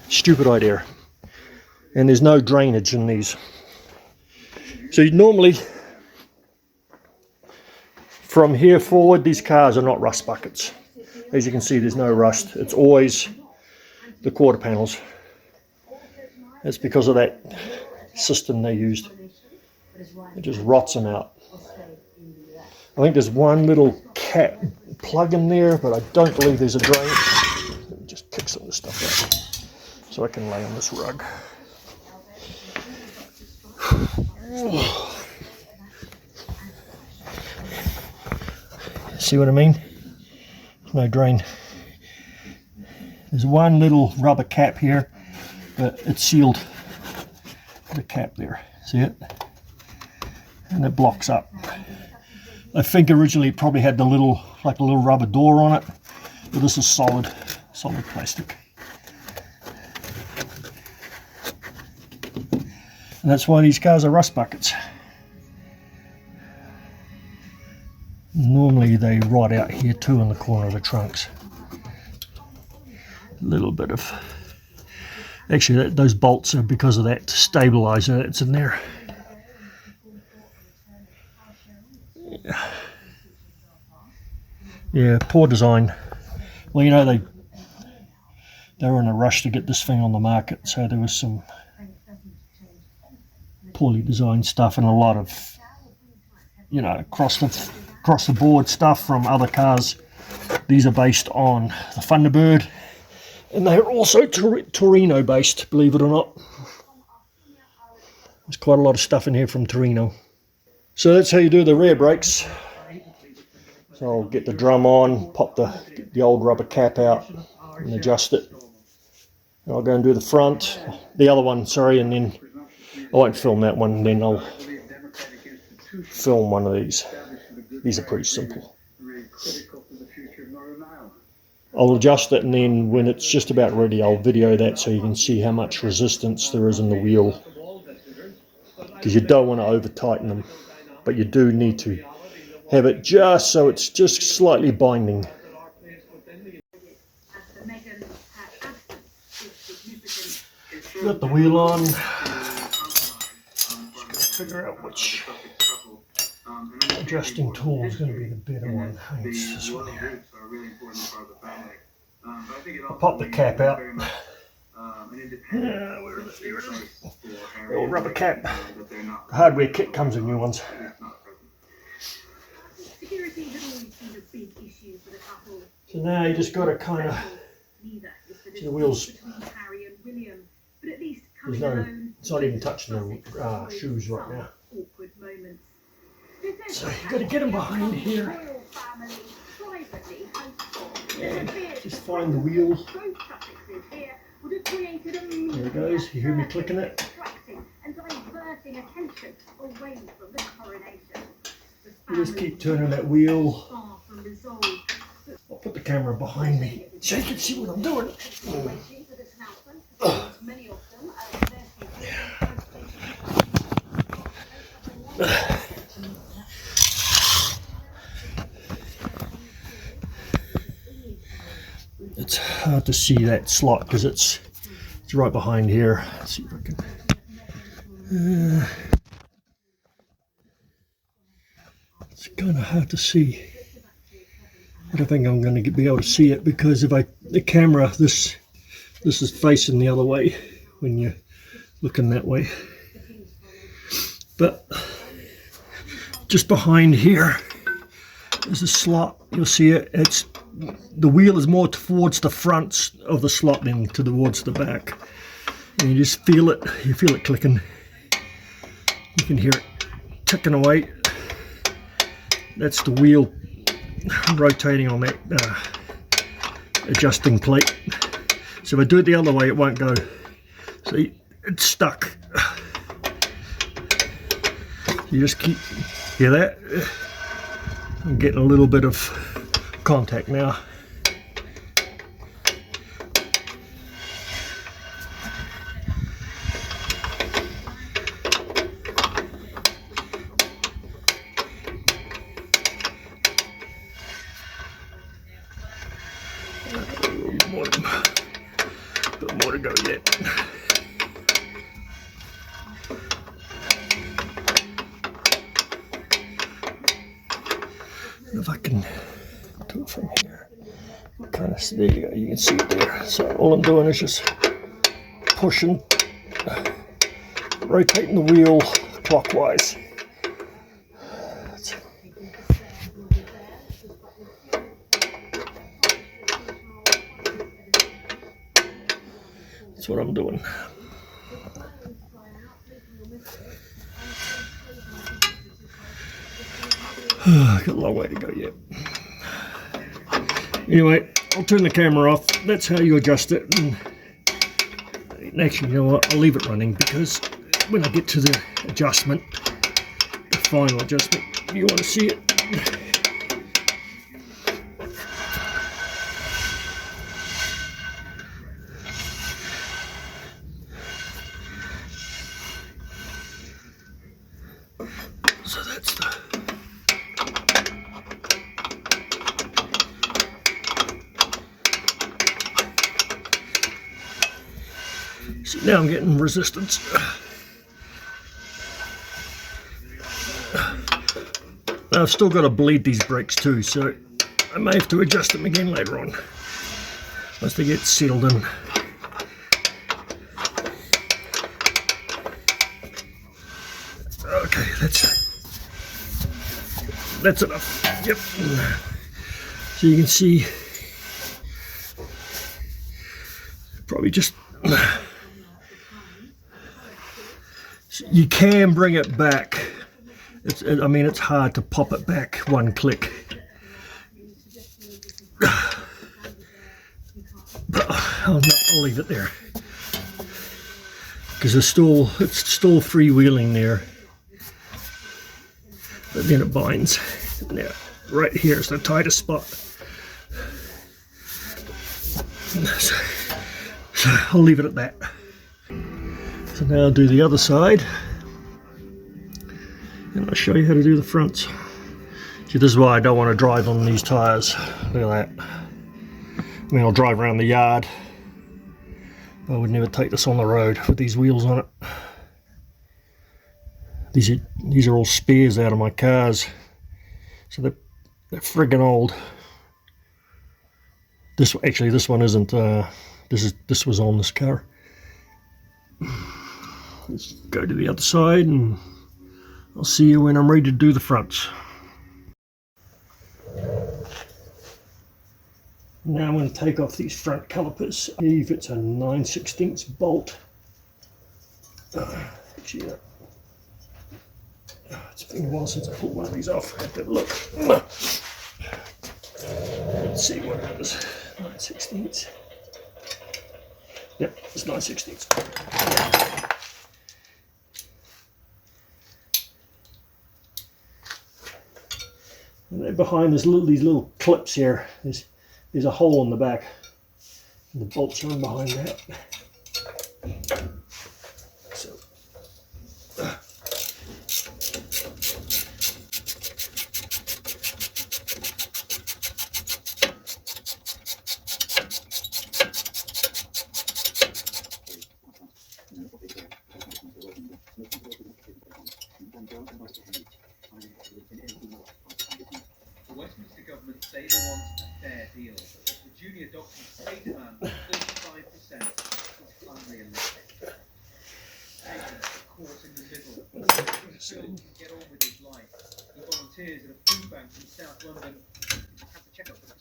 stupid idea. And there's no drainage in these. So normally, from here forward, these cars are not rust buckets. As you can see, there's no rust. It's always the quarter panels. That's because of that system they used. It just rots them out. I think there's one little cap plug in there, but I don't believe there's a drain. Let me just kick some of this stuff out so I can lay on this rug. See what I mean? No drain. There's one little rubber cap here, but it's sealed. The cap there, see it? And it blocks up. I think originally it probably had the little, like a little rubber door on it, but this is solid plastic. And that's why these cars are rust buckets. Normally they rot out here too in the corner of the trunks. A little bit of, actually those bolts are because of that stabilizer that's in there. Yeah, poor design. Well, you know, they were in a rush to get this thing on the market, so there was some poorly designed stuff and a lot of, you know, across the board stuff from other cars. These are based on the Thunderbird, and they're also Torino based, believe it or not. There's quite a lot of stuff in here from Torino. So that's how you do the rear brakes. So I'll get the drum on, pop the old rubber cap out and adjust it. And I'll go and do the front, the other one, sorry, and then I won't film that one, then I'll film one of these. These are pretty simple. I'll adjust it, and then when it's just about ready, I'll video that so you can see how much resistance there is in the wheel. Because you don't want to over tighten them, but you do need to have it just so it's just slightly binding. Got the wheel on. Just figure out which adjusting tool is going to be the better one. I think it's this one here. I'll pop the cap out. Where is it? Here it is. The old rubber cap. The hardware kit comes in new ones. So now you just got to kind of, see the wheels, there's no, it's not even touching the shoes right now. So you got to get them behind here. And just find the wheel. There it goes, you hear me clicking it? You just keep turning that wheel. I'll put the camera behind me so you can see what I'm doing. It's hard to see that slot because it's right behind here. Let's see if I can. It's kind of hard to see. I don't think I'm going to be able to see it because if the camera, this is facing the other way when you're looking that way. But just behind here is a slot. You'll see it. The wheel is more towards the front of the slot than towards the back. And you just feel it. You feel it clicking. You can hear it ticking away. That's the wheel rotating on that adjusting plate. So if I do it the other way, it won't go. See, it's stuck. You just keep, hear that? I'm getting a little bit of contact now. More to go yet. If I can do it from here, kind of, there you go, you can see it there. So all I'm doing is just pushing, rotating the wheel clockwise. That's what I'm doing. Got a long way to go yet. Anyway, I'll turn the camera off. That's how you adjust it. And actually, you know what? I'll leave it running because when I get to the adjustment, the final adjustment, you want to see it. So that's the... See, now I'm getting resistance. Now I've still got to bleed these brakes too, so I may have to adjust them again later on once they get settled in. Okay, that's enough. Yep. So you can see, probably just, you can bring it back. I mean, it's hard to pop it back one click. But I'll leave it there, because it's still freewheeling there. But then it binds. Now, right here is the tightest spot. So I'll leave it at that. So now I'll do the other side, and I'll show you how to do the fronts. See, this is why I don't want to drive on these tires. Look at that. I mean, I'll drive around the yard, but I would never take this on the road with these wheels on it. These are all spares out of my cars, so they're friggin' old. This one isn't. This was on this car. Let's go to the other side, and I'll see you when I'm ready to do the fronts. Now I'm going to take off these front calipers. I believe it's a 9/16 bolt. Actually, it's been a while since I pulled one of these off. I have to look. Let's see what it is. 9/16. Yep, it's 9/16. And then behind these little clips here, there's a hole in the back, and the bolts are in behind that. So, The Westminster government say they want a fair deal, but the junior doctor's pay demand of 35% is unrealistic. Patients are caught in the middle. Phil can get on with his life. He volunteers at a food bank in South London. Have to check up for the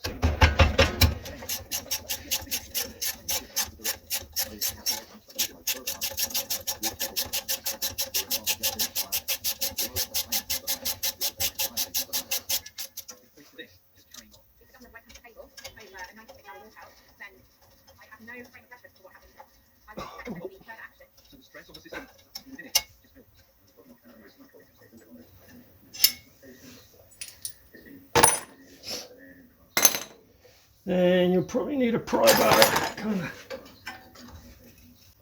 and you'll probably need a pry bar. Kind of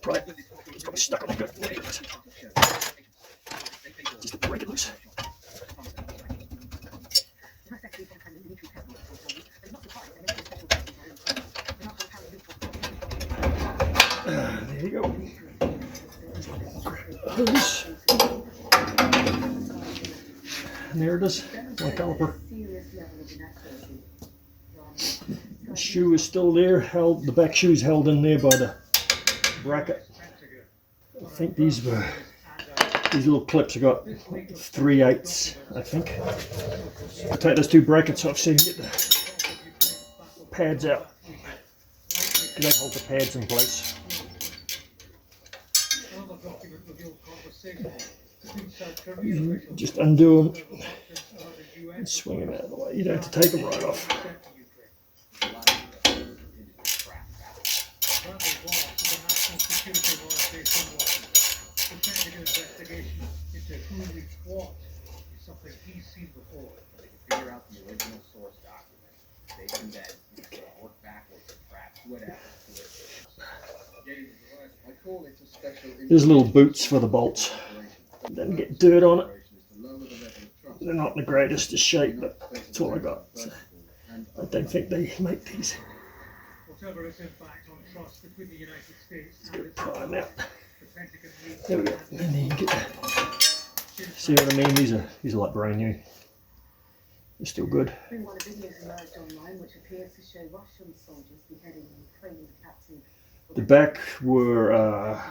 pry. It's probably stuck on the good. Just break it loose. There you go. Hose. And there it is, my caliper. The shoe is still there, the back shoe is held in there by the bracket. I think these little clips have got 3/8, I think. I'll take those two brackets off so you can get the pads out. They hold the pads in place. Just undo them and swing them out of the way. You don't have to take them right off. they can then work backwards and perhaps whatever. I call it a special. There's little boots for the bolts. Doesn't get dirt on it. They're not in the greatest of shape, but that's all I got. So I don't think they make these. Whatever its impact on trust between the United States Let's and get the out. the Pentagon needs There we go. And then you get see what I mean? These are like brand new. They're still good. One of the videos emerged online which appears to show Russian soldiers beheading Ukrainian captain. The back were, I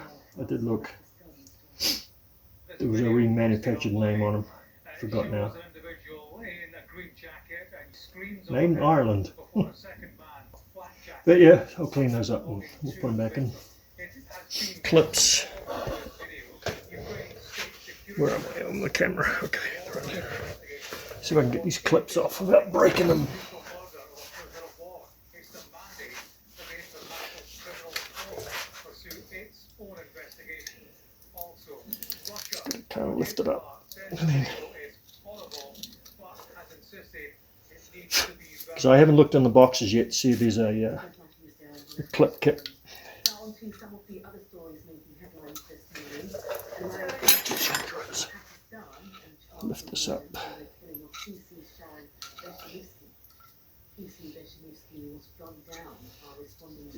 did look, there was a remanufactured name on them. I forgot now. Made in Ireland. But yeah, I'll clean those up and we'll put them back in. Clips. Where am I on the camera? Okay, right there. See if I can get these clips off without breaking them. Kind of lift it up. Because I haven't looked in the boxes yet to see if there's a clip kit. Now on to some of the other stories making headlines this morning. Pakistan and Lift this up. You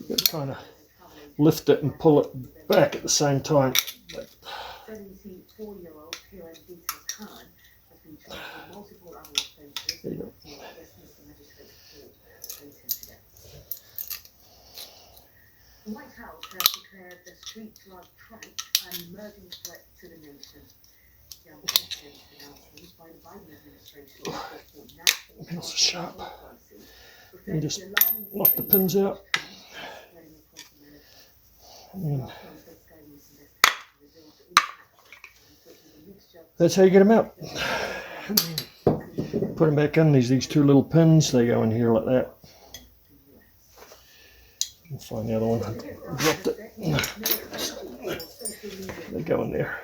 got to kind of lift it and pull it back at the same time. 74-year-old Kiran Dita Khan has been charged with multiple other offences. There you go. The White House has declared the street drug crack an emerging threat to the nation. The unprecedented announcement by the Biden administration for national Pencil sharp. And just knock the pins out. And that's how you get them out. Put them back in. These two little pins. They go in here like that. I'll find the other one. I dropped it. They go in there.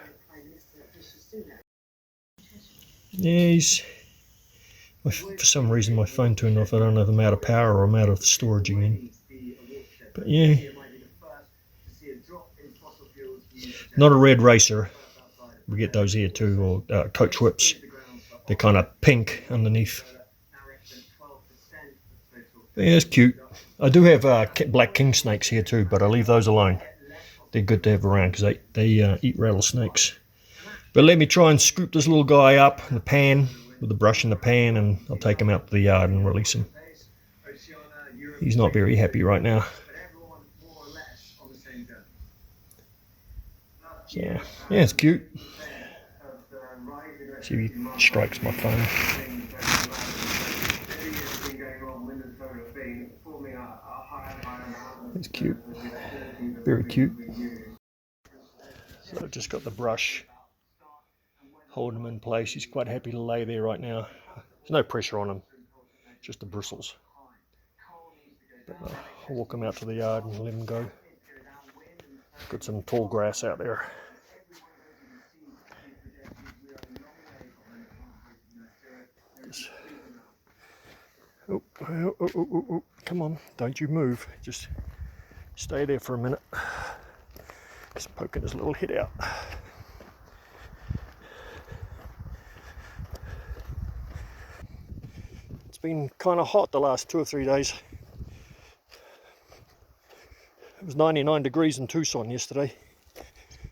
Yeah, for some reason my phone turned off. I don't know if I'm out of power or I'm out of storage again. But yeah. Not a red racer. We get those here too, or coach whips. They're kind of pink underneath. Yeah, it's cute. I do have black king snakes here too, but I leave those alone. They're good to have around because they eat rattlesnakes. But let me try and scoop this little guy up in the pan, with the brush in the pan, and I'll take him out to the yard and release him. He's not very happy right now. Yeah, it's cute. See if he strikes my phone. It's cute. Very cute. So I've just got the brush holding him in place. He's quite happy to lay there right now. There's no pressure on him, just the bristles. But I'll walk him out to the yard and let him go. Got some tall grass out there. Oh, come on, don't you move. Just stay there for a minute. Just poking his little head out. It's been kind of hot the last 2 or 3 days. It was 99 degrees in Tucson yesterday.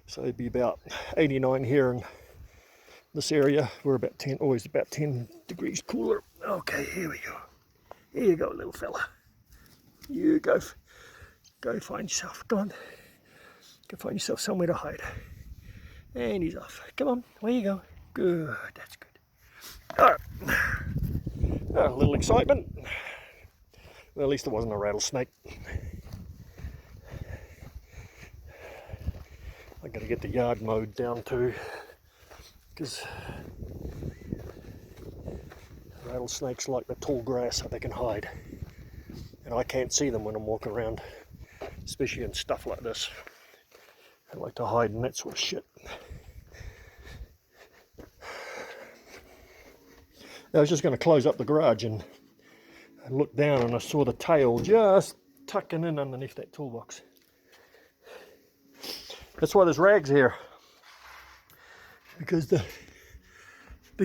So it'd be about 89 here in this area. We're about 10, always about 10 degrees cooler. Okay, here we go. Here you go, little fella. You go find yourself. Come on. Go find yourself somewhere to hide. And he's off. Come on, where you go? Good, that's good. All right. A little excitement. Well, at least it wasn't a rattlesnake. I gotta get the yard mowed down too, because rattlesnakes like the tall grass so they can hide, and I can't see them when I'm walking around, especially in stuff like this. I like to hide in that sort of shit. I was just going to close up the garage and I looked down and I saw the tail just tucking in underneath that toolbox. That's why there's rags here, because the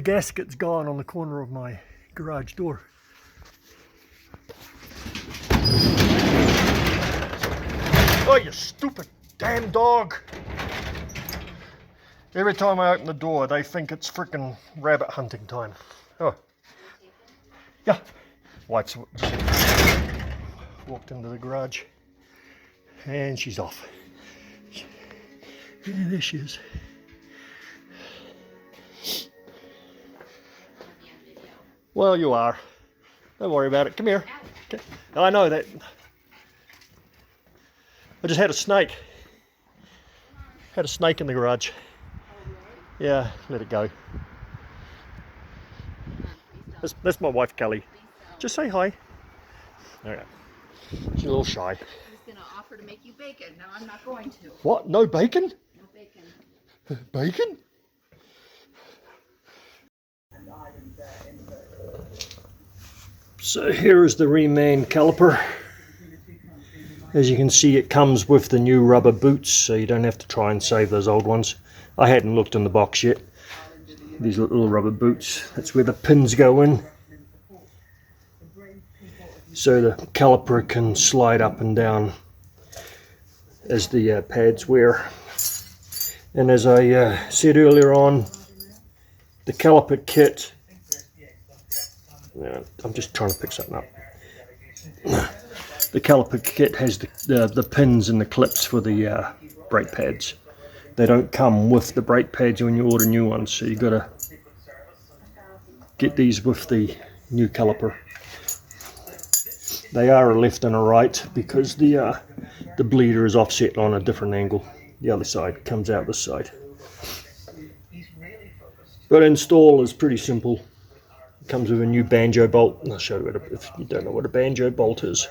gasket's gone on the corner of my garage door. Oh, you stupid damn dog! Every time I open the door, they think it's frickin' rabbit hunting time. Oh. Yeah. Wife's walked into the garage and she's off. Yeah, there she is. Well, you are. Don't worry about it. Come here. Okay. I know that. I just had a snake. Had a snake in the garage. Yeah, let it go. That's my wife, Kelly. Just say hi. Alright. She's a little shy. I was going to offer to make you bacon. Now I'm not going to. What? No bacon? No bacon. Bacon? So here is the reman caliper. As you can see, it comes with the new rubber boots, so you don't have to try and save those old ones. I hadn't looked in the box yet. These little rubber boots, that's where the pins go in. So the caliper can slide up and down as the pads wear. And as I said earlier on, the caliper kit, I'm just trying to pick something up. The caliper kit has the pins and the clips for the brake pads. They don't come with the brake pads when you order new ones, so you've got to get these with the new caliper. They are a left and a right because the bleeder is offset on a different angle. The other side comes out this side. But install is pretty simple. It comes with a new banjo bolt. I'll show you if you don't know what a banjo bolt is.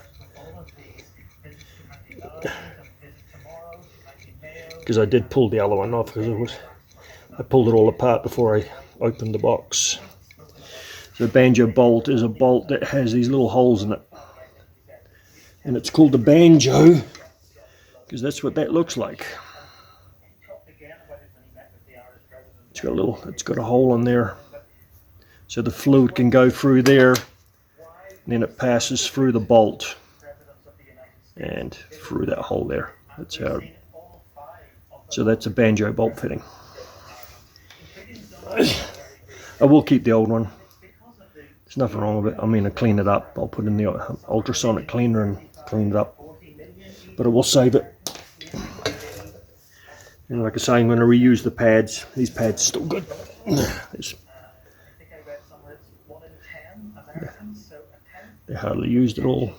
Because I did pull the other one off because I pulled it all apart before I opened the box. So the banjo bolt is a bolt that has these little holes in it. And it's called the banjo because that's what that looks like. It's got a hole in there, so the fluid can go through there, and then it passes through the bolt and through that hole there. That's how. So that's a banjo bolt fitting. I will keep the old one. There's nothing wrong with it. I mean, I clean it up. I'll put in the ultrasonic cleaner and clean it up. But it will save it. And like I say, I'm going to reuse the pads. These pads are still good. They're hardly used at all.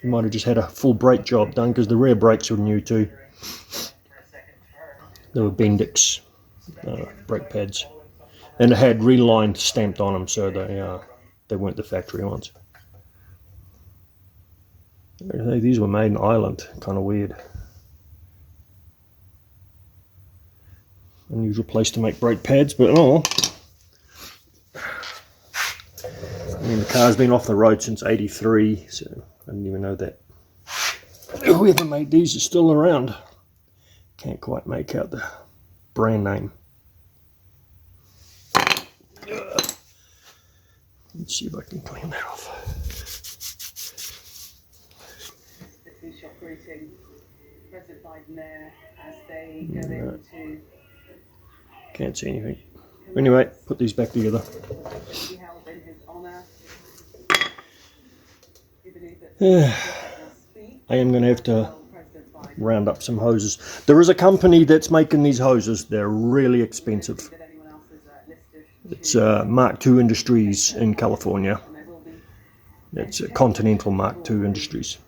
You might have just had a full brake job done because the rear brakes were new too. They were Bendix brake pads. And they had Reline stamped on them, so they weren't the factory ones. These were made in Ireland. Kind of weird. Unusual place to make brake pads, but oh. I mean, the car's been off the road since '83, so I didn't even know that. Whoever made these is still around. Can't quite make out the brand name. Let's see if I can clean that off. The two-shot greeting, President Biden there as they go into. Can't see anything. Anyway, put these back together. He held in his honor. I am going to have to round up some hoses. There is a company that's making these hoses. They're really expensive. It's Mark II Industries in California. It's Continental Mark II Industries.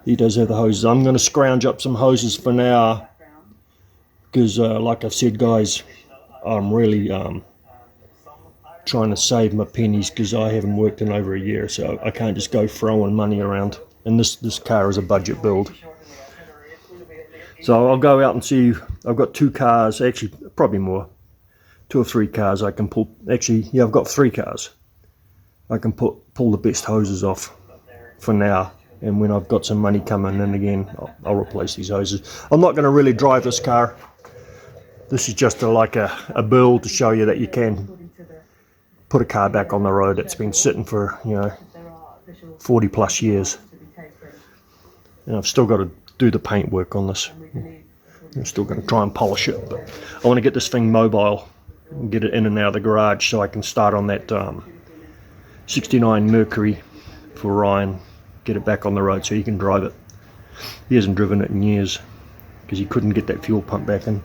He does have the hoses. I'm going to scrounge up some hoses for now because, like I've said, guys, I'm really trying to save my pennies because I haven't worked in over a year, so I can't just go throwing money around. And this car is a budget build. So I'll go out and see. I've got 2 cars, actually probably more. 2 or 3 cars I can pull. Actually, yeah, I've got 3 cars. I can pull the best hoses off for now, and when I've got some money coming in again, I'll replace these hoses. I'm not going to really drive this car. This is just like a build to show you that you can put a car back on the road. It's been sitting for 40 plus years, and I've still got to do the paint work on this. I'm still going to try and polish it, but I want to get this thing mobile and get it in and out of the garage so I can start on that 69 Mercury for Ryan, get it back on the road so he can drive it. He hasn't driven it in years because he couldn't get that fuel pump back in.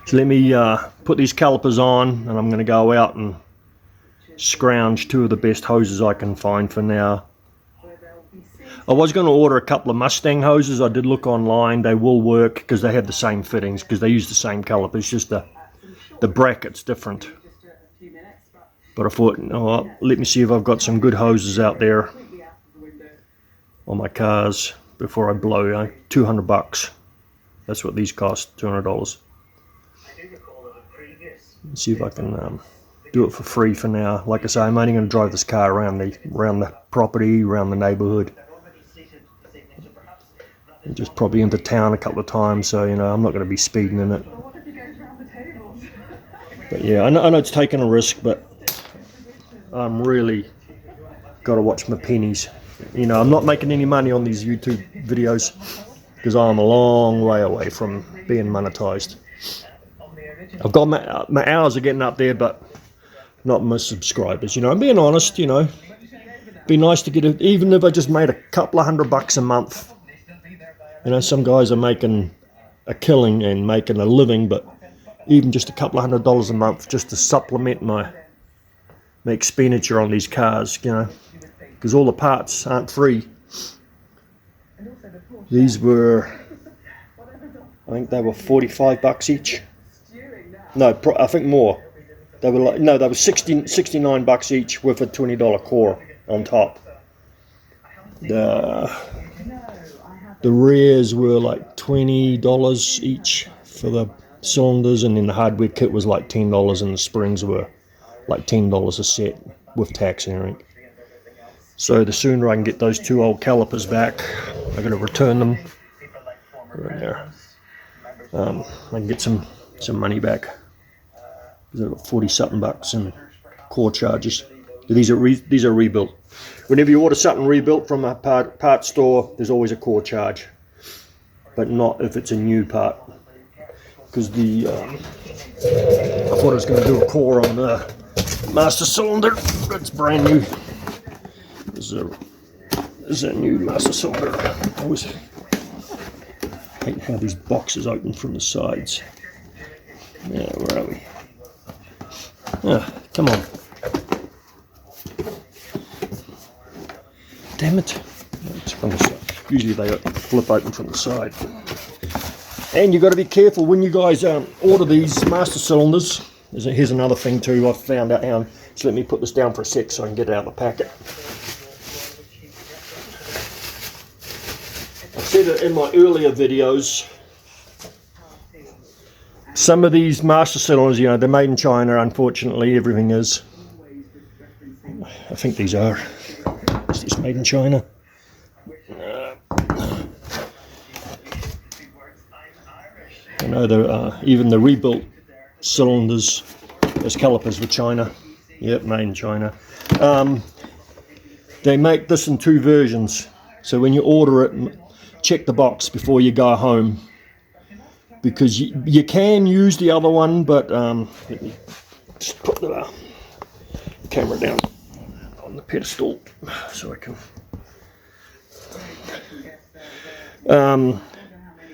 So let me put these calipers on, and I'm going to go out and scrounge 2 of the best hoses I can find for now. I was going to order a couple of Mustang hoses. I did look online. They will work because they have the same fittings, because they use the same calipers, just the bracket's different. But I thought, oh, let me see if I've got some good hoses out there on my cars before I blow $200. That's what these cost, $200. See if I can do it for free for now. Like I say, I'm only going to drive this car around the property, around the neighborhood, and just probably into town a couple of times. So I'm not going to be speeding in it. But yeah, I know it's taking a risk, but I'm really got to watch my pennies. I'm not making any money on these YouTube videos because I'm a long way away from being monetized. I've got my hours are getting up there, but not my subscribers. I'm being honest. Be nice to get it, even if I just made a couple of $100 a month. Some guys are making a killing and making a living, but even just a couple of $100 a month just to supplement my expenditure on these cars, because all the parts aren't free. These were, I think they were $45 each. No, I think more. They were they were $69 each with a $20 core on top. The rears were like $20 each for the cylinders, and then the hardware kit was like $10, and the springs were like $10 a set with tax and everything. So the sooner I can get those 2 old calipers back, I'm going to return them. Right there. I can get some money back. They've got 40-something bucks in core charges. These are rebuilt. Whenever you order something rebuilt from a part store, there's always a core charge, but not if it's a new part. Because I thought I was going to do a core on the master cylinder. That's brand new. This is a new master cylinder. I always hate how these boxes open from the sides. Yeah, where are we? Come on. Damn it. It's from the side. Usually they flip open from the side. And you've got to be careful when you guys order these master cylinders. Here's another thing too I've found out how. So let me put this down for a sec so I can get it out of the packet. I said it in my earlier videos. Some of these master cylinders, they're made in China. Unfortunately, everything is. I think these are. Is this made in China? I know even the rebuilt cylinders, those calipers were China. Yep, made in China. They make this in 2 versions. So when you order it, check the box before you go home. Because you can use the other one, but let me just put the camera down on the pedestal so I can.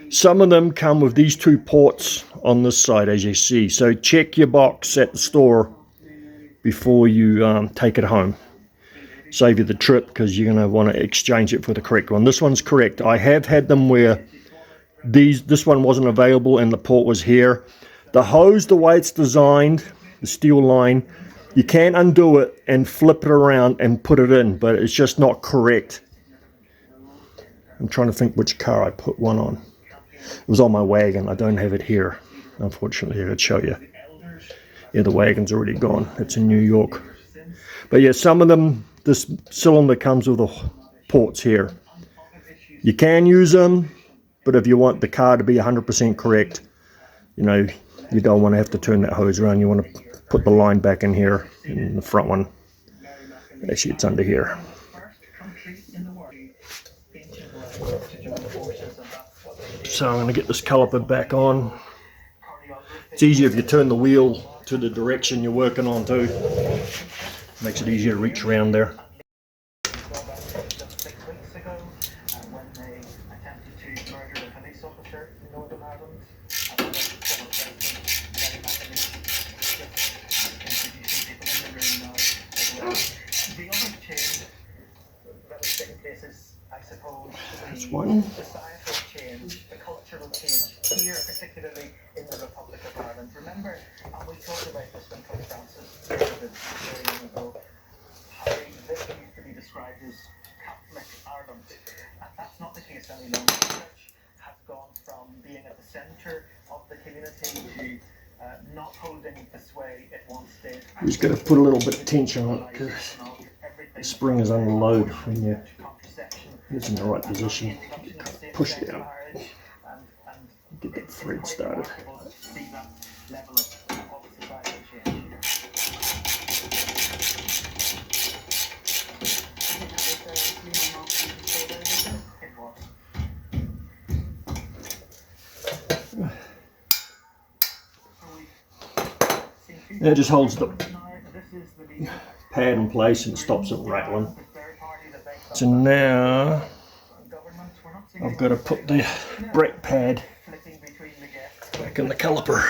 Some of them come with these 2 ports on this side, as you see. So check your box at the store before you take it home. Save you the trip, because you're going to want to exchange it for the correct one. This one's correct. I have had them where this one wasn't available and the port was here. The hose, the way it's designed, the steel line, you can undo it and flip it around and put it in, but it's just not correct. I'm trying to think which car I put one on. It was on my wagon. I don't have it here, unfortunately. I could show you. Yeah, the wagon's already gone. It's in New York. But yeah, some of them, this cylinder comes with the ports here. You can use them, but if you want the car to be 100% correct, you know, you don't want to have to turn that hose around. You want to put the line back in here, in the front one. Actually, it's under here. So I'm going to get this caliper back on. It's easier if you turn the wheel to the direction you're working on too. Makes it easier to reach around there. That's one. Societal change, the cultural change here, particularly in the Republic of Ireland. Remember, and we talked about this when Pope Francis visited very long ago, how this used to be described as Catholic Ireland. And that's not the case any longer. The church has gone from being at the centre of the community to not holding the sway it once did. I'm just going to put a little bit of tension on it because the spring is under load when you it's in the right position. Push down. Get that thread started. That just holds the pad in place and stops it rattling. So now I've got to put the brake pad back in the caliper.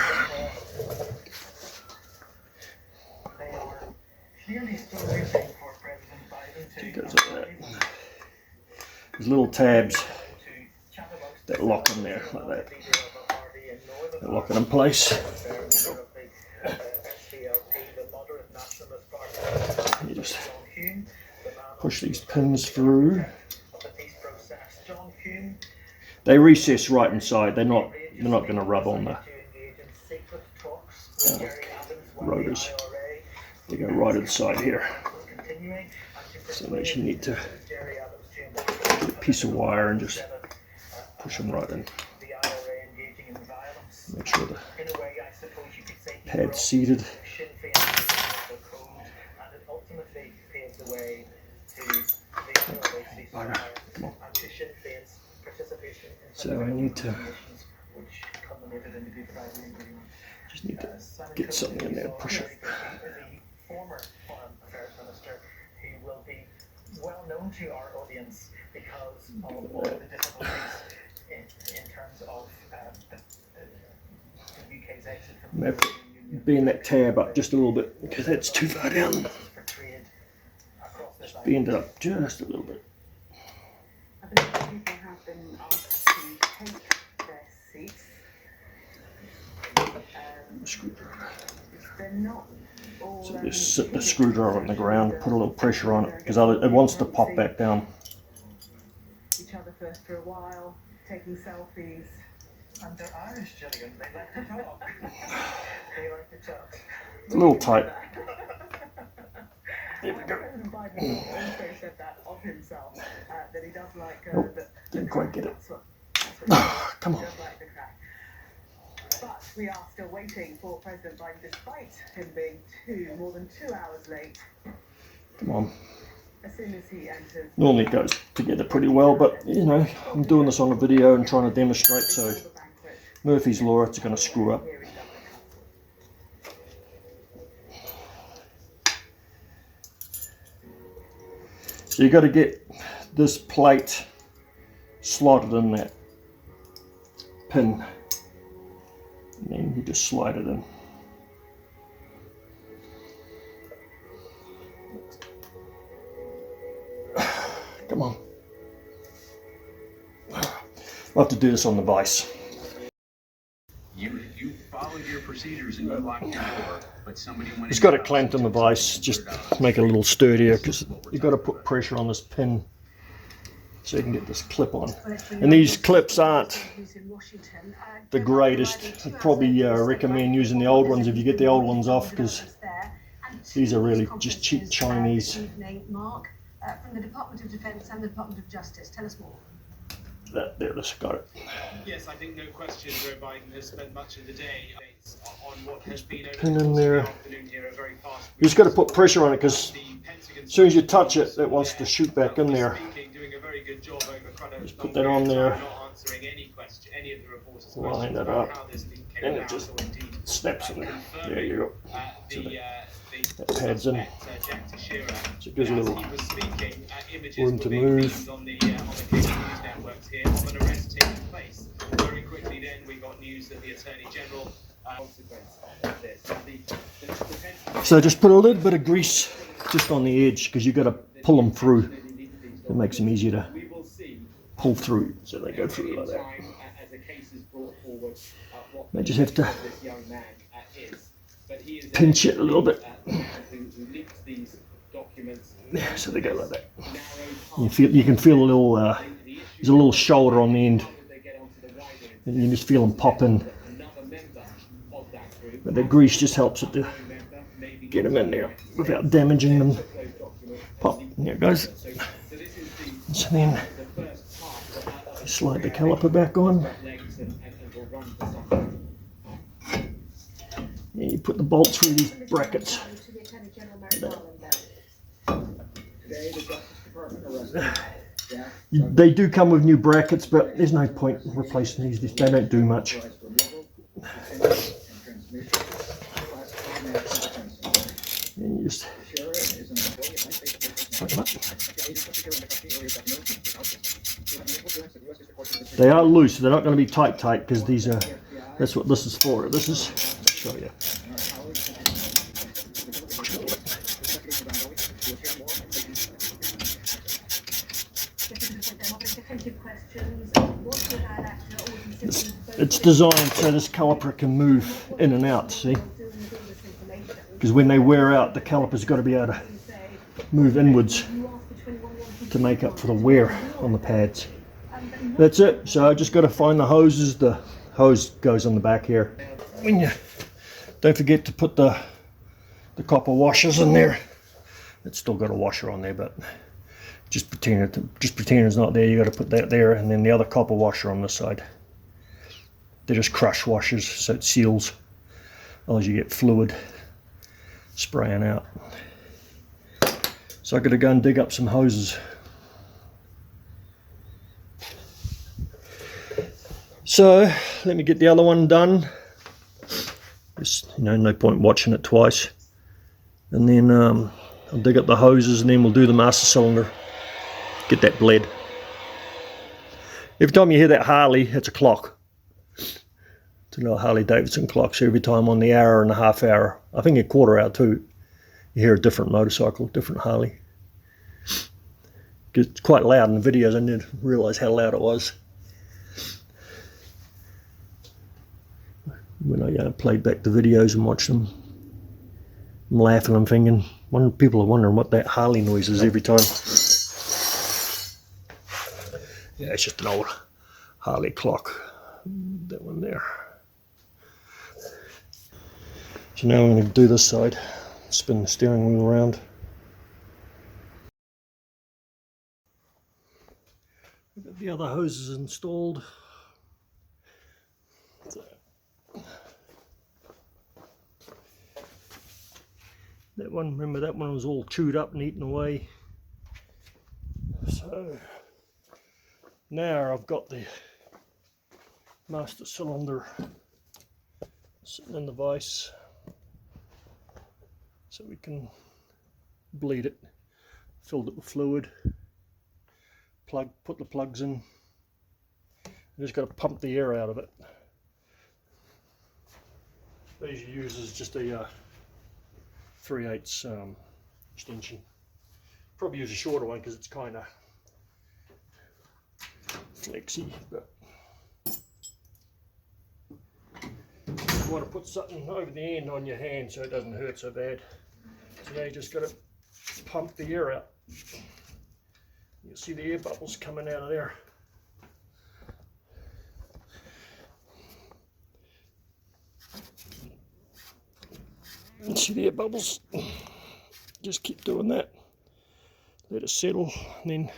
It goes like that. There's little tabs that lock in there like that. They lock it in place. You just push these pins through. They recess right inside. They're not going to rub on the rotors. They go right inside here. So they actually need to get a piece of wire and just push them right in. Make sure the pad's seated. Come on. So I need to just need to get something in there and push it. Former Foreign Affairs Minister, who will be well known to our audience because of all the difficulties in terms of the UK's exit from the European Union. Bend that tab up just a little bit because that's too far down. Just bend it up just a little bit. I believe people have been asked to take their seats. Screwdriver. They're not all. So just sit the screwdriver on the ground, put a little pressure on it because it wants to pop back down. Each other first for a while, taking selfies. And they're Irish, Gillian. They like to talk. They like to talk. It's a little tight. There we go. President Biden also said that of himself, that he does like. Didn't quite get it. Come on. Does like the crack. But we are still waiting for President Biden, despite him being more than 2 hours late. Come on. As soon as he enters. Normally it goes together pretty well, but you know, I'm doing this on a video and trying to demonstrate, so Murphy's Law, it's going to screw up. So you've got to get this plate slotted in that pin, and then you just slide it in. Come on. I'll have to do this on the vise. You followed your procedures and you locked your door, but somebody went. It's got it clamped on the vise, just make it a little sturdier because you've got to put pressure on this pin so you can get this clip on. And these clips aren't the greatest. I'd probably recommend using the old ones if you get the old ones off, because And These are really to just cheap conferences, Chinese. This evening, Mark, from the Department of Defence and the Department of Justice. Tell us more. There, let's got it. Yes, I think no question Joe Biden has spent much of the day on what has been over Pin the in course there. of the afternoon here, a very fast You just got to put pressure on it, because as soon as you touch it, it wants to shoot back in there. doing a very good job over quite a Just long put that on period of there. time, not answering any of the reporters' Line questions that about up. how this thing came And it about, just or indeed snaps in there. confirming, There you go. the That pads in. suspect, Jack Teixeira. So it gives a As little he was speaking, images room were to being move. beamed on the cable news networks here of an arrest taking place. Very quickly then we got news that the Attorney General consequence of this. The So just put a little bit of grease just on the edge, because you've got to pull them through. It makes them easier to we will see pull through, so they go through like that. time as a case is brought forward what I just have to this young man is. But he is pinch it a little bit. the man who leaked these documents. Yeah, so they go like that. Narrow You can feel a little, there's a little shoulder on the end, they get onto the wider and you just feel them pop in. another member of that group. But the grease just helps it to get them in there without damaging them. Pop, there it goes. So then slide the caliper back on. And you put the bolts through these brackets. To the Attorney General Merrick Garland. Today, the Justice Department arrested Jack They do come with new brackets, but there's no point replacing these. They don't do much. Douglas removal, detention, and transmission. Classified national defense. And you just Teixeira is an employee of United States put them up. Defense. They are loose. They're not going to be tight, because these are. That's what this is for. This is. I'll show you. Defensive questions. What's your bad actor? Or is he simply It's designed so this caliper can move in and out. See, doing this information? because when they wear out, the caliper's got to be able to You say, move inwards you asked for 21 to make up for the wear on the pads. That's it. So I just got to find the hoses. The hose goes on the back here. When you don't forget to put the copper washers in there. It's still got a washer on there, but just pretend it's not there. You got to put that there, and then the other copper washer on this side. They're just crush washers, so it seals. Otherwise you get fluid spraying out. So I got to go and dig up some hoses. So let me get the other one done. Just, no point watching it twice. And then I'll dig up the hoses, and then we'll do the master cylinder. Get that bled. Every time you hear that Harley, it's a clock. It's a little Harley Davidson clock. So every time on the hour and a half hour, I think a quarter hour too, you hear a different motorcycle, different Harley. It's quite loud in the videos. I didn't realise how loud it was. When I played back the videos and watched them, I'm laughing, I'm thinking, people are wondering what that Harley noise is every time. Yeah, it's just an old Harley clock, that one there. So now I'm going to do this side, spin the steering wheel around. I've got the other hoses installed. That one, remember that one was all chewed up and eaten away. So now I've got the master cylinder sitting in the vise, so we can bleed it. Filled it with fluid. Put the plugs in. You just got to pump the air out of it. These you use is just a 3/8 extension. Probably use a shorter one because it's kind of flexy, but you want to put something over the end on your hand so it doesn't hurt so bad. So now you just got to pump the air out. You'll see the air bubbles coming out of there. See the air bubbles? Just keep doing that. Let it settle, and then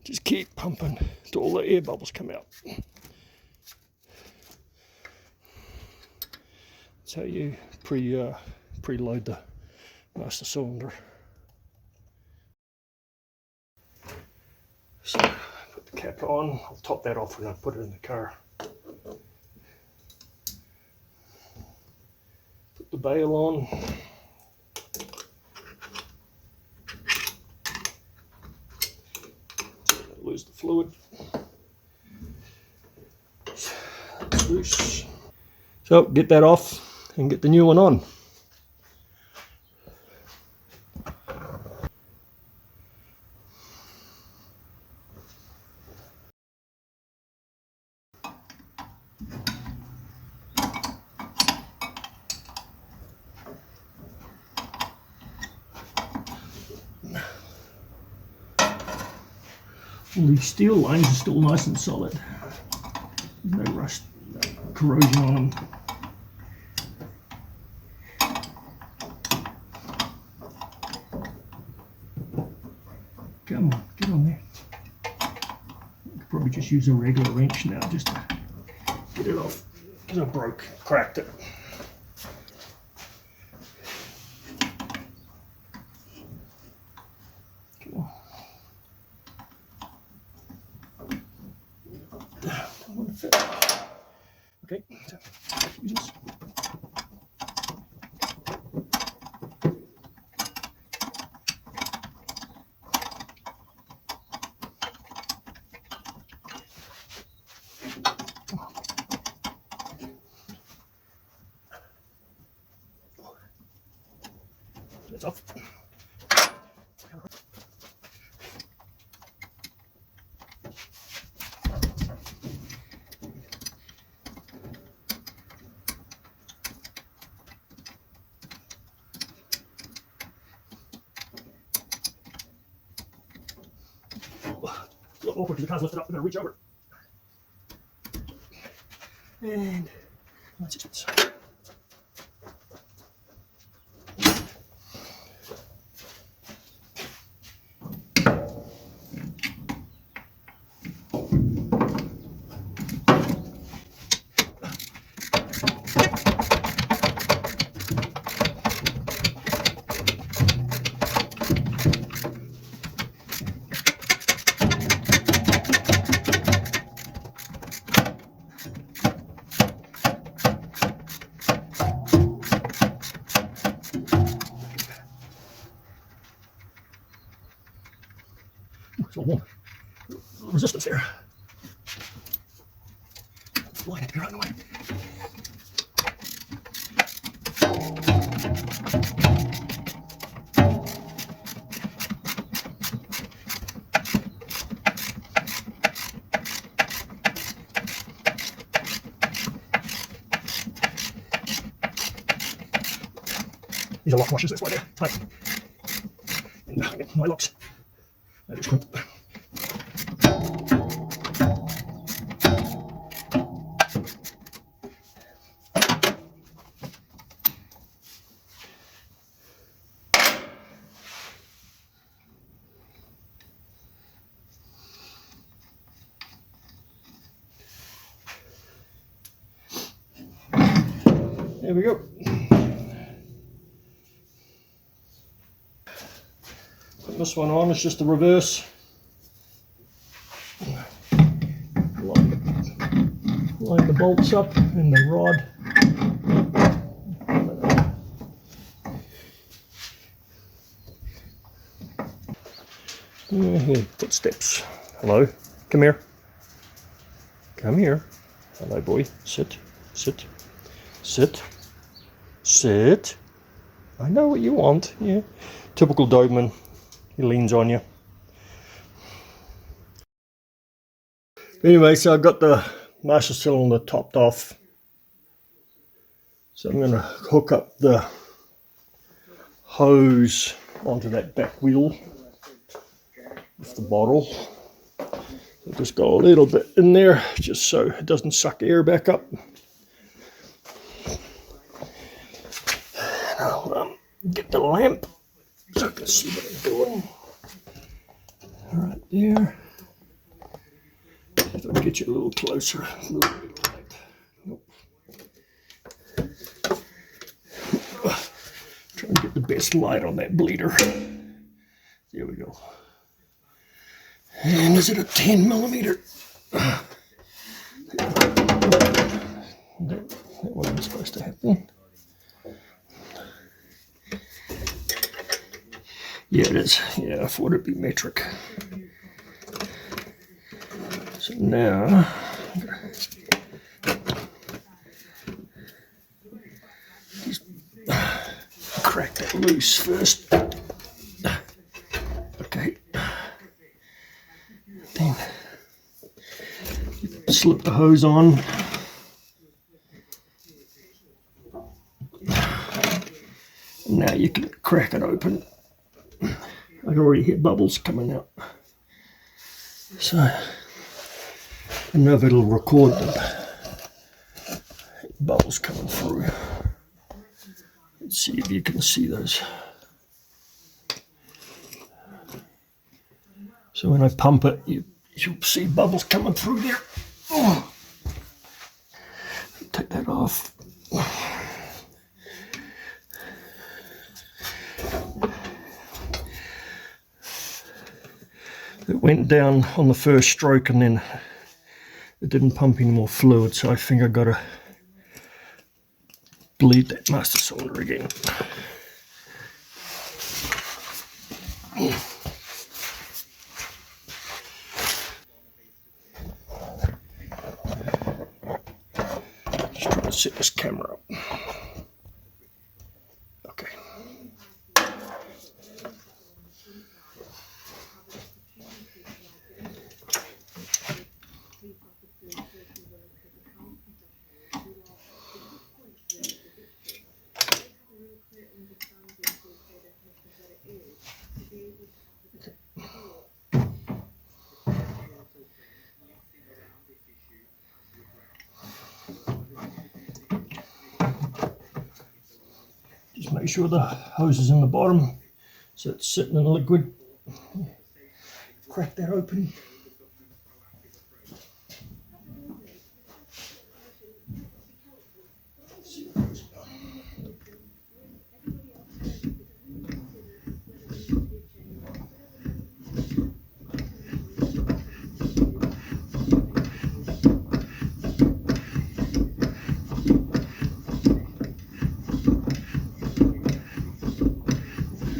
just keep pumping till all the air bubbles come out. That's how you preload the master cylinder. So put the cap on. I'll top that off when I put it in the car. Put the bail on. Lose the fluid. It's loose. So get that off and get the new one on. All these steel lines are still nice and solid. There's no rust, no corrosion on them. Come on, get on there. I could probably just use a regular wrench now just to get it off, because I cracked it. Come on. Okay, so use this. It's off. A little awkward because the car's lifted up, we're going to reach over. And that's it. It's a little resistance there. Line it to be right in the way. These are lock washers, that's why they're tight. And my locks. I just crimp. There we go. Put this one on, it's just the reverse. Line the bolts up and the rod. Here, footsteps. Hello, come here. Come here. Hello, boy. Sit, sit, sit, sit. I know what you want. Yeah, typical Doberman. He leans on you. Anyway, so I've got the master cylinder topped off. So I'm going to hook up the hose onto that back wheel with the bottle. I'll just go a little bit in there just so it doesn't suck air back up. Right there. If I can get you a little closer. A little bit of light. Nope. Trying to get the best light on that bleeder. There we go. And is it a 10mm? That wasn't supposed to happen. Yeah, it is. Yeah, I thought it'd be metric. So now, just crack that loose first. Okay. Then slip the hose on. Now you can crack it open. I can already hear bubbles coming out. So, I don't know if it'll record them. Bubbles coming through. Let's see if you can see those. So when I pump it, you'll see bubbles coming through there. Oh. Take that off. It went down on the first stroke and then it didn't pump any more fluid, so I think I gotta bleed that master cylinder again. Just trying to set this camera up. Okay. Just make sure the hose is in the bottom, so it's sitting in liquid. Crack that open.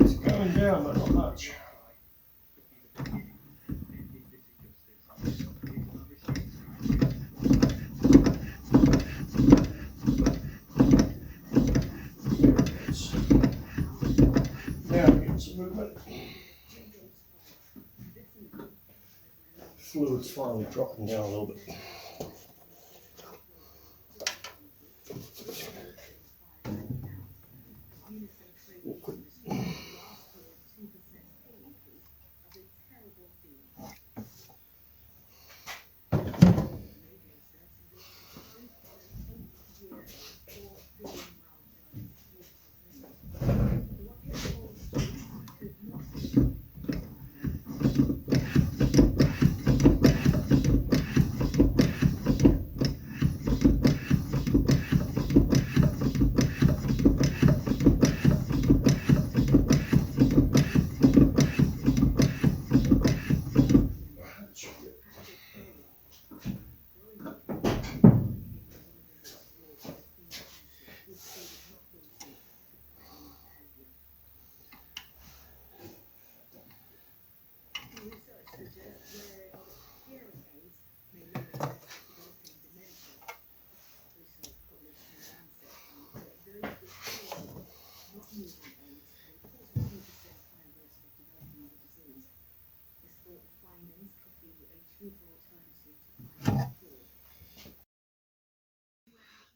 It's going down, but not much. Now we get some movement. Fluid's finally dropping down a little bit. Awkward.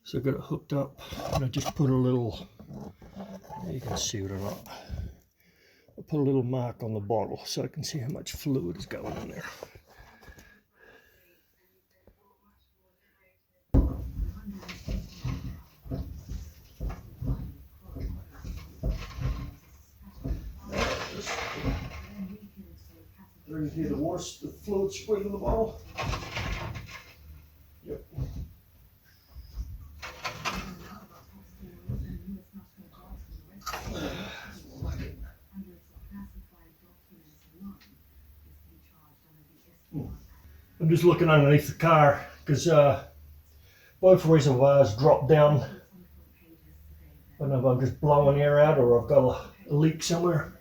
So I got it hooked up and I just put a little, you can see it or not, I put a little mark on the bottle so I can see how much fluid is going in there. Through hear the water, the fluid spread in the bottle. Yep. I'm just looking underneath the car because both reservoirs drop down. I don't know if I'm just blowing air out or I've got a leak somewhere.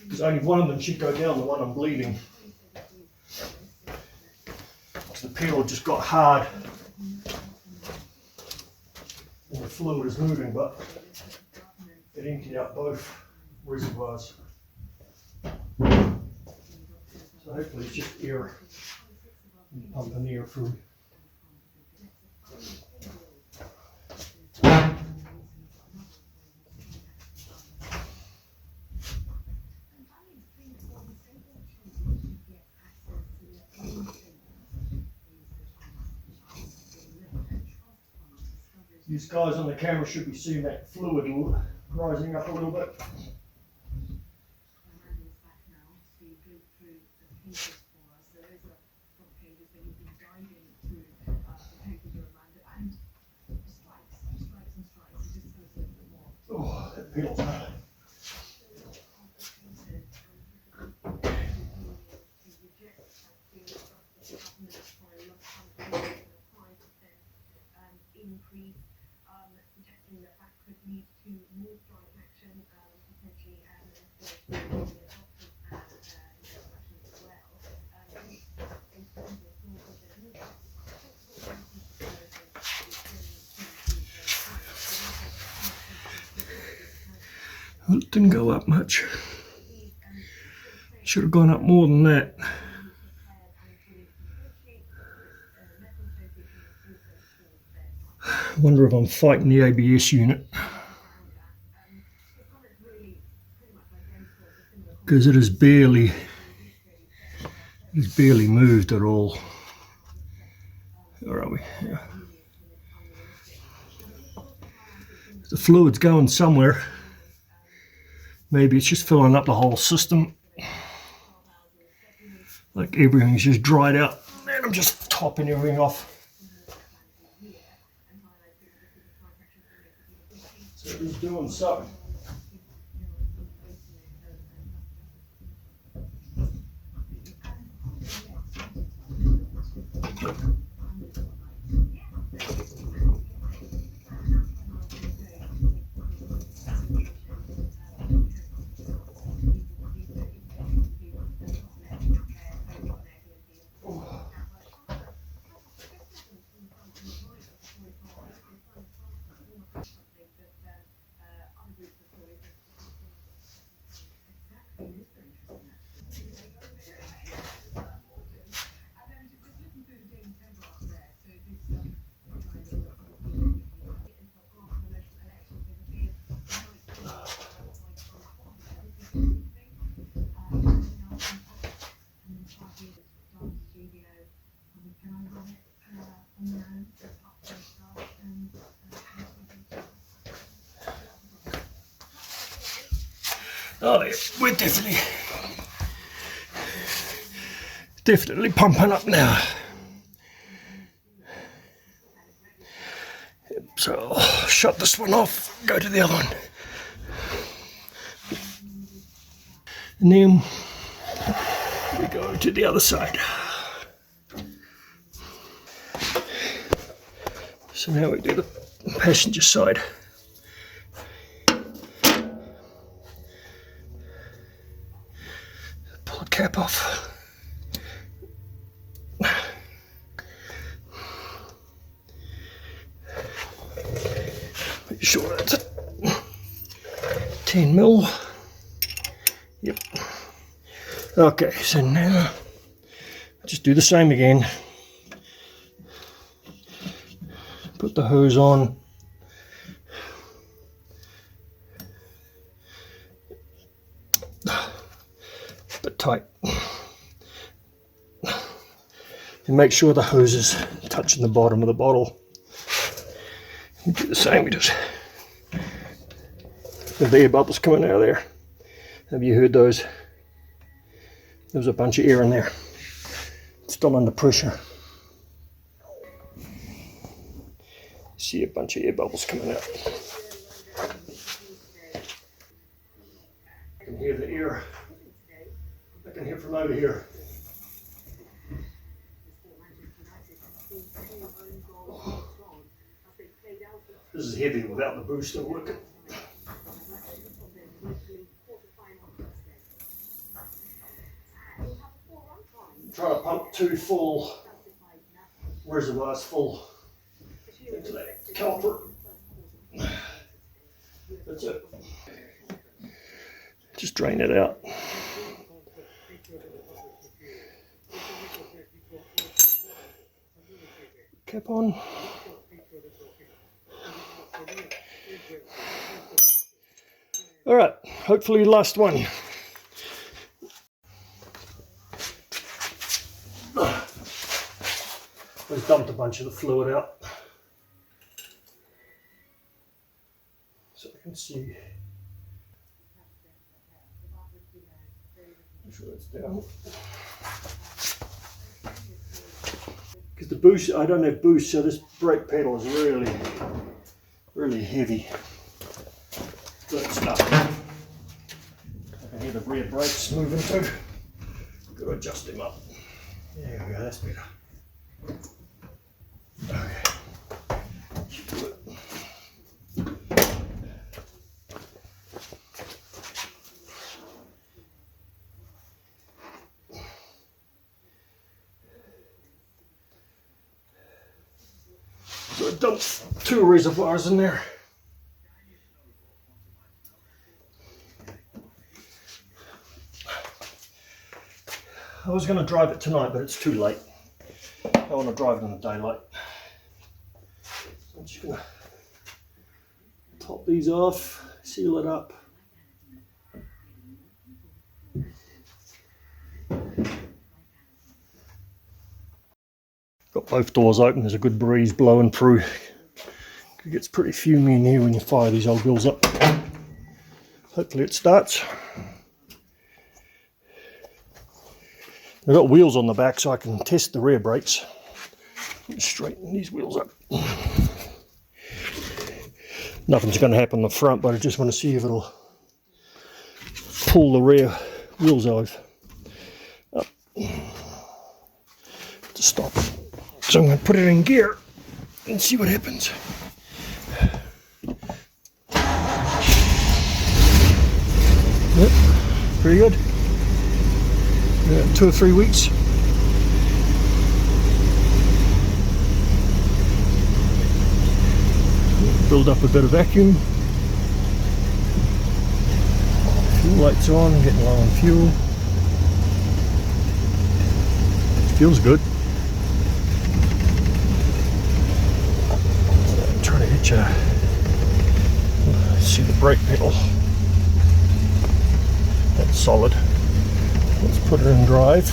Because only one of them should go down, the one I'm bleeding. Because the pedal just got hard. And the fluid is moving, but it emptied out both reservoirs. So hopefully it's just air. I'm pumping the air through. These guys on the camera should be seeing that fluid rising up a little bit. Oh, that pedal's hard. Suggesting that could lead to more strike action, potentially doctors as well. Well, it didn't go up much. Should have gone up more than that. I wonder if I'm fighting the ABS unit. Because it is barely moved at all. Where are we? Yeah. The fluid's going somewhere. Maybe it's just filling up the whole system. Like everything's just dried out. And I'm just topping everything off. So it is doing so. Oh, yeah, we're definitely pumping up now. So I'll shut this one off, go to the other one. And then we go to the other side. So now we do the passenger side. Pull the cap off. Make sure that's a 10 mil. Yep. Okay, so now just do the same again. Put the hose on. Bit tight. And make sure the hose is touching the bottom of the bottle. We do the same, we just the air bubbles coming out of there. Have you heard those? There was a bunch of air in there. It's still under pressure. See a bunch of air bubbles coming out. I can hear the air. I can hear from over here. This is heavy without the booster working. Try to pump 2 full reservoirs full into that caliper. That's it. Just drain it out. Cap on. All right, hopefully last one. We've dumped a bunch of the fluid out, so I can see. Make sure that's down. Because the boost, I don't have boost, so this brake pedal is really heavy. Good stuff. I can hear the rear brakes moving too. Got to adjust them up. There we go, that's better. Okay. Should do it. So I dumped 2 reservoirs in there. I was going to drive it tonight, but it's too late. I want to drive it in the daylight. So I'm just going to top these off, seal it up. Got both doors open, there's a good breeze blowing through. It gets pretty fumey in here when you fire these old wheels up. Hopefully it starts. I've got wheels on the back so I can test the rear brakes. Straighten these wheels up. Nothing's going to happen on the front, but I just want to see if it'll pull the rear wheels up to stop. So I'm going to put it in gear and see what happens. Yep, pretty good. 2 or 3 weeks. Build up a bit of vacuum. Fuel lights on, getting low on fuel. Feels good. I'm trying to get you. See the brake pedal. That's solid. Let's put it in drive.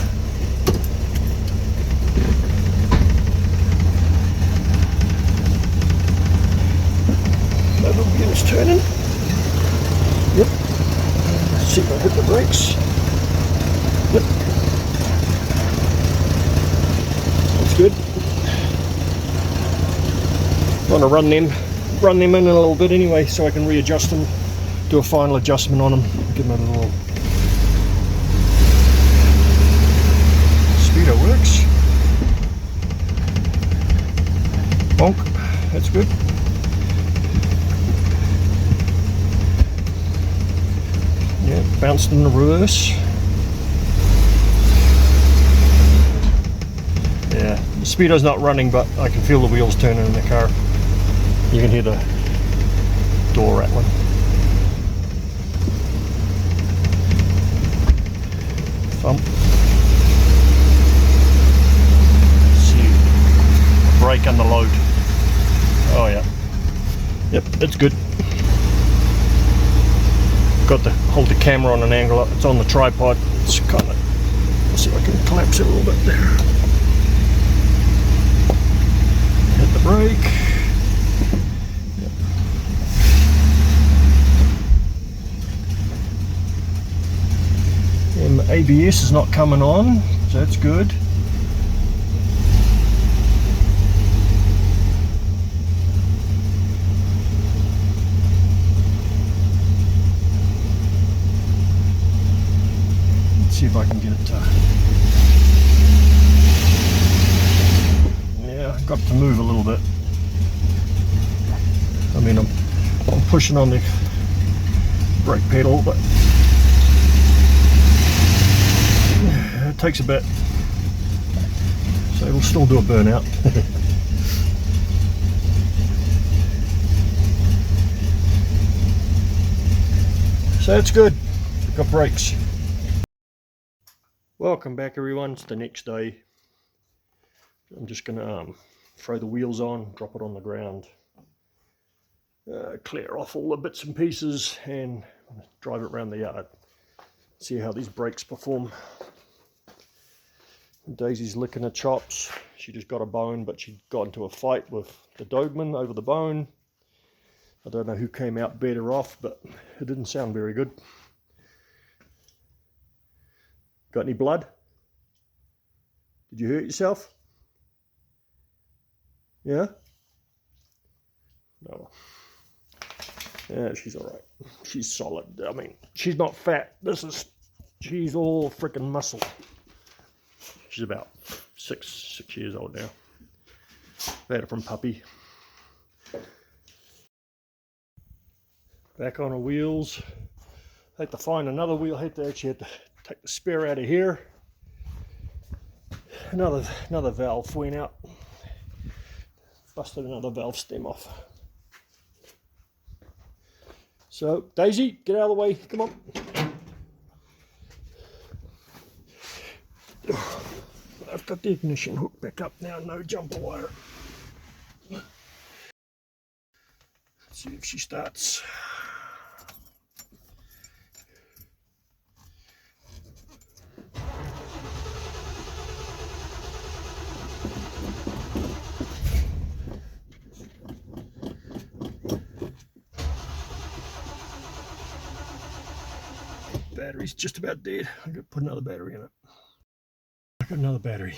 That little wheel's turning. Yep. Let's see if I hit the brakes. Yep. That's good. I want to run them in a little bit anyway, so I can readjust them, do a final adjustment on them, give them a little. Speedo works. Bonk, that's good. Yeah, bounced in the reverse. Yeah, the speedo's not running, but I can feel the wheels turning in the car. You can hear the door rattling. Thump. Brake under load. Oh yeah. Yep, it's good. Got to hold the camera on an angle up. It's on the tripod. It's kind of. Let's see if I can collapse it a little bit there. Hit the brake. Yep. ABS is not coming on, so that's good. Let's see if I can get it to... Yeah, got to move a little bit. I mean, I'm pushing on the brake pedal, but it takes a bit, so it'll still do a burnout. So that's good. Got brakes. Welcome back, everyone. It's the next day. I'm just gonna throw the wheels on, drop it on the ground, clear off all the bits and pieces, and drive it around the yard. See how these brakes perform. Daisy's licking her chops. She just got a bone, but she got into a fight with the Doberman over the bone. I don't know who came out better off, but it didn't sound very good. Got any blood? Did you hurt yourself? Yeah? No. Yeah, she's alright. She's solid. I mean, she's not fat. She's all freaking muscle. She's about six years old now. Had her from puppy. Back on her wheels. Had to find another wheel. Had to take the spare out of here. Another valve went out. Busted another valve stem off. So, Daisy, get out of the way. Come on. I've got the ignition hook back up now, no jumper wire. Let's see if she starts. Battery's just about dead. I'm gonna put another battery in it. I got another battery.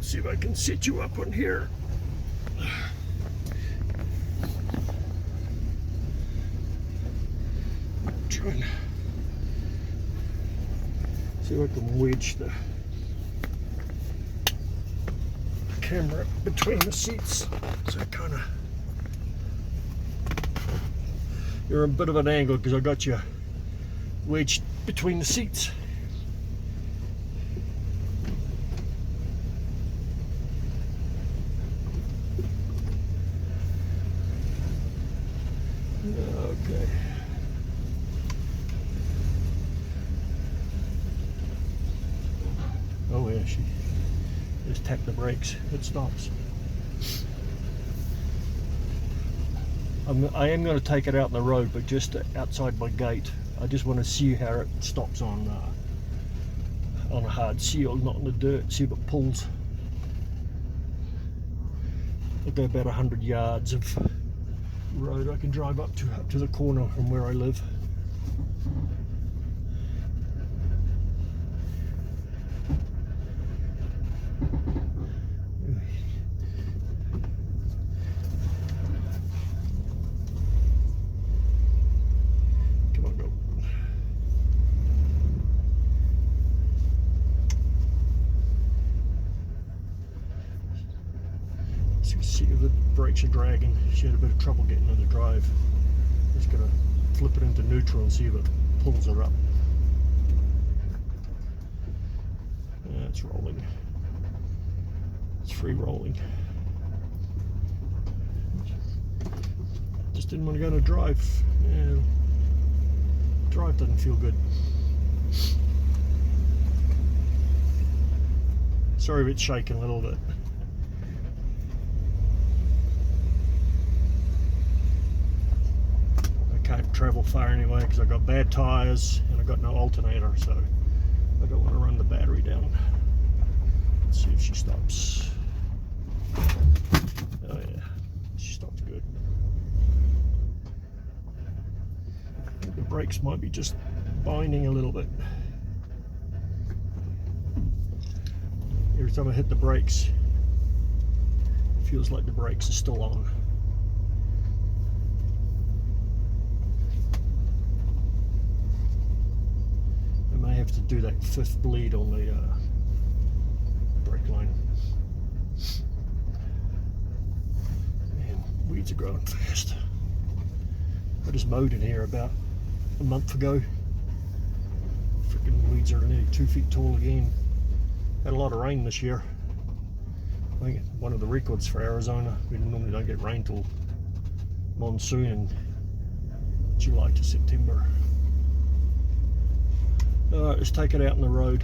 See if I can set you up on here. Try and see if I can wedge the camera between the seats. So kind of, you're a bit of an angle because I got you wedged between the seats. Okay. Oh yeah, she just tapped the brakes. It stops. I am going to take it out in the road, but just outside my gate. I just want to see how it stops on a hard seal, not in the dirt. See if it pulls. I'll go about 100 yards of road I can drive up to the corner from where I live. Come on, go. See if the brakes are dragging. She had a bit of trouble getting in the drive. Just gonna flip it into neutral and see if it pulls her up. Yeah, it's rolling. It's free rolling. Just didn't want to go to drive. Yeah. Drive doesn't feel good. Sorry if it's shaking a little bit. I can't travel far anyway because I've got bad tyres and I've got no alternator, so I don't want to run the battery down. Let's see if she stops. Oh yeah, she stops good. I think the brakes might be just binding a little bit. Every time I hit the brakes, it feels like the brakes are still on. I may have to do that 5th bleed on the brake line. Man, weeds are growing fast. I just mowed in here about a month ago. Freaking weeds are nearly 2 feet tall again. Had a lot of rain this year. I think one of the records for Arizona. We normally don't get rain till monsoon in July to September. Alright, let's take it out on the road.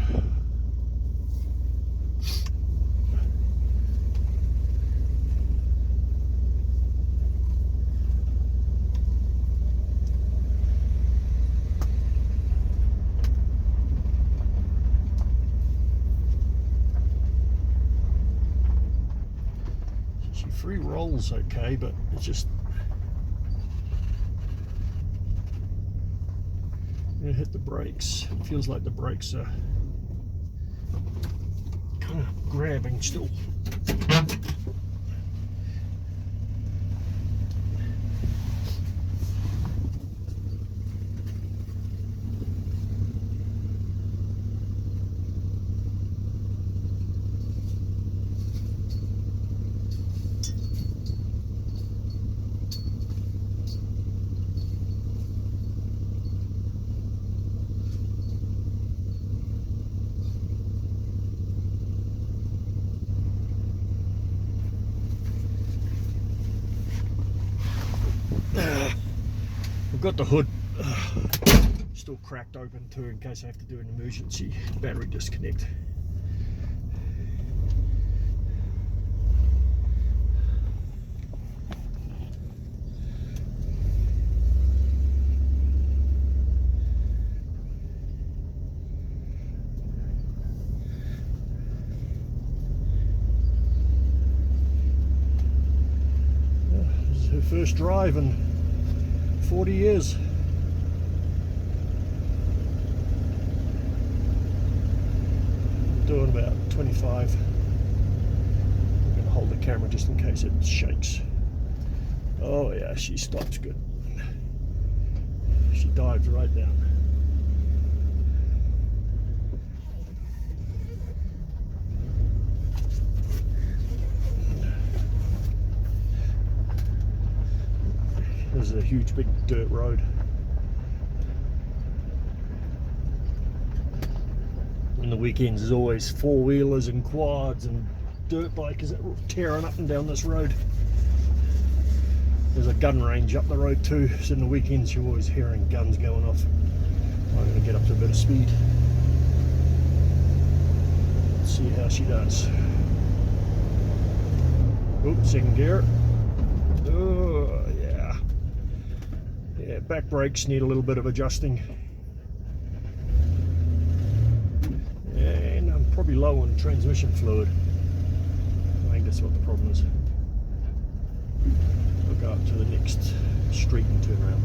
She free rolls okay, but it's just I'm gonna hit the brakes. It feels like the brakes are kind of grabbing still. I've got the hood still cracked open too in case I have to do an emergency battery disconnect. This is her first drive in 40 years. Doing about 25. I'm going to hold the camera just in case it shakes. Oh yeah, she stops good. She dives right down. This is a huge big dirt road. On the weekends there's always four-wheelers and quads and dirt bikers that are tearing up and down this road. There's a gun range up the road too, so in the weekends you're always hearing guns going off. I'm going to get up to a bit of speed. Let's see how she does. Oops, second gear. Oh yeah. Yeah, back brakes need a little bit of adjusting. And I'm probably low on transmission fluid. I think that's what the problem is. I'll go up to the next street and turn around.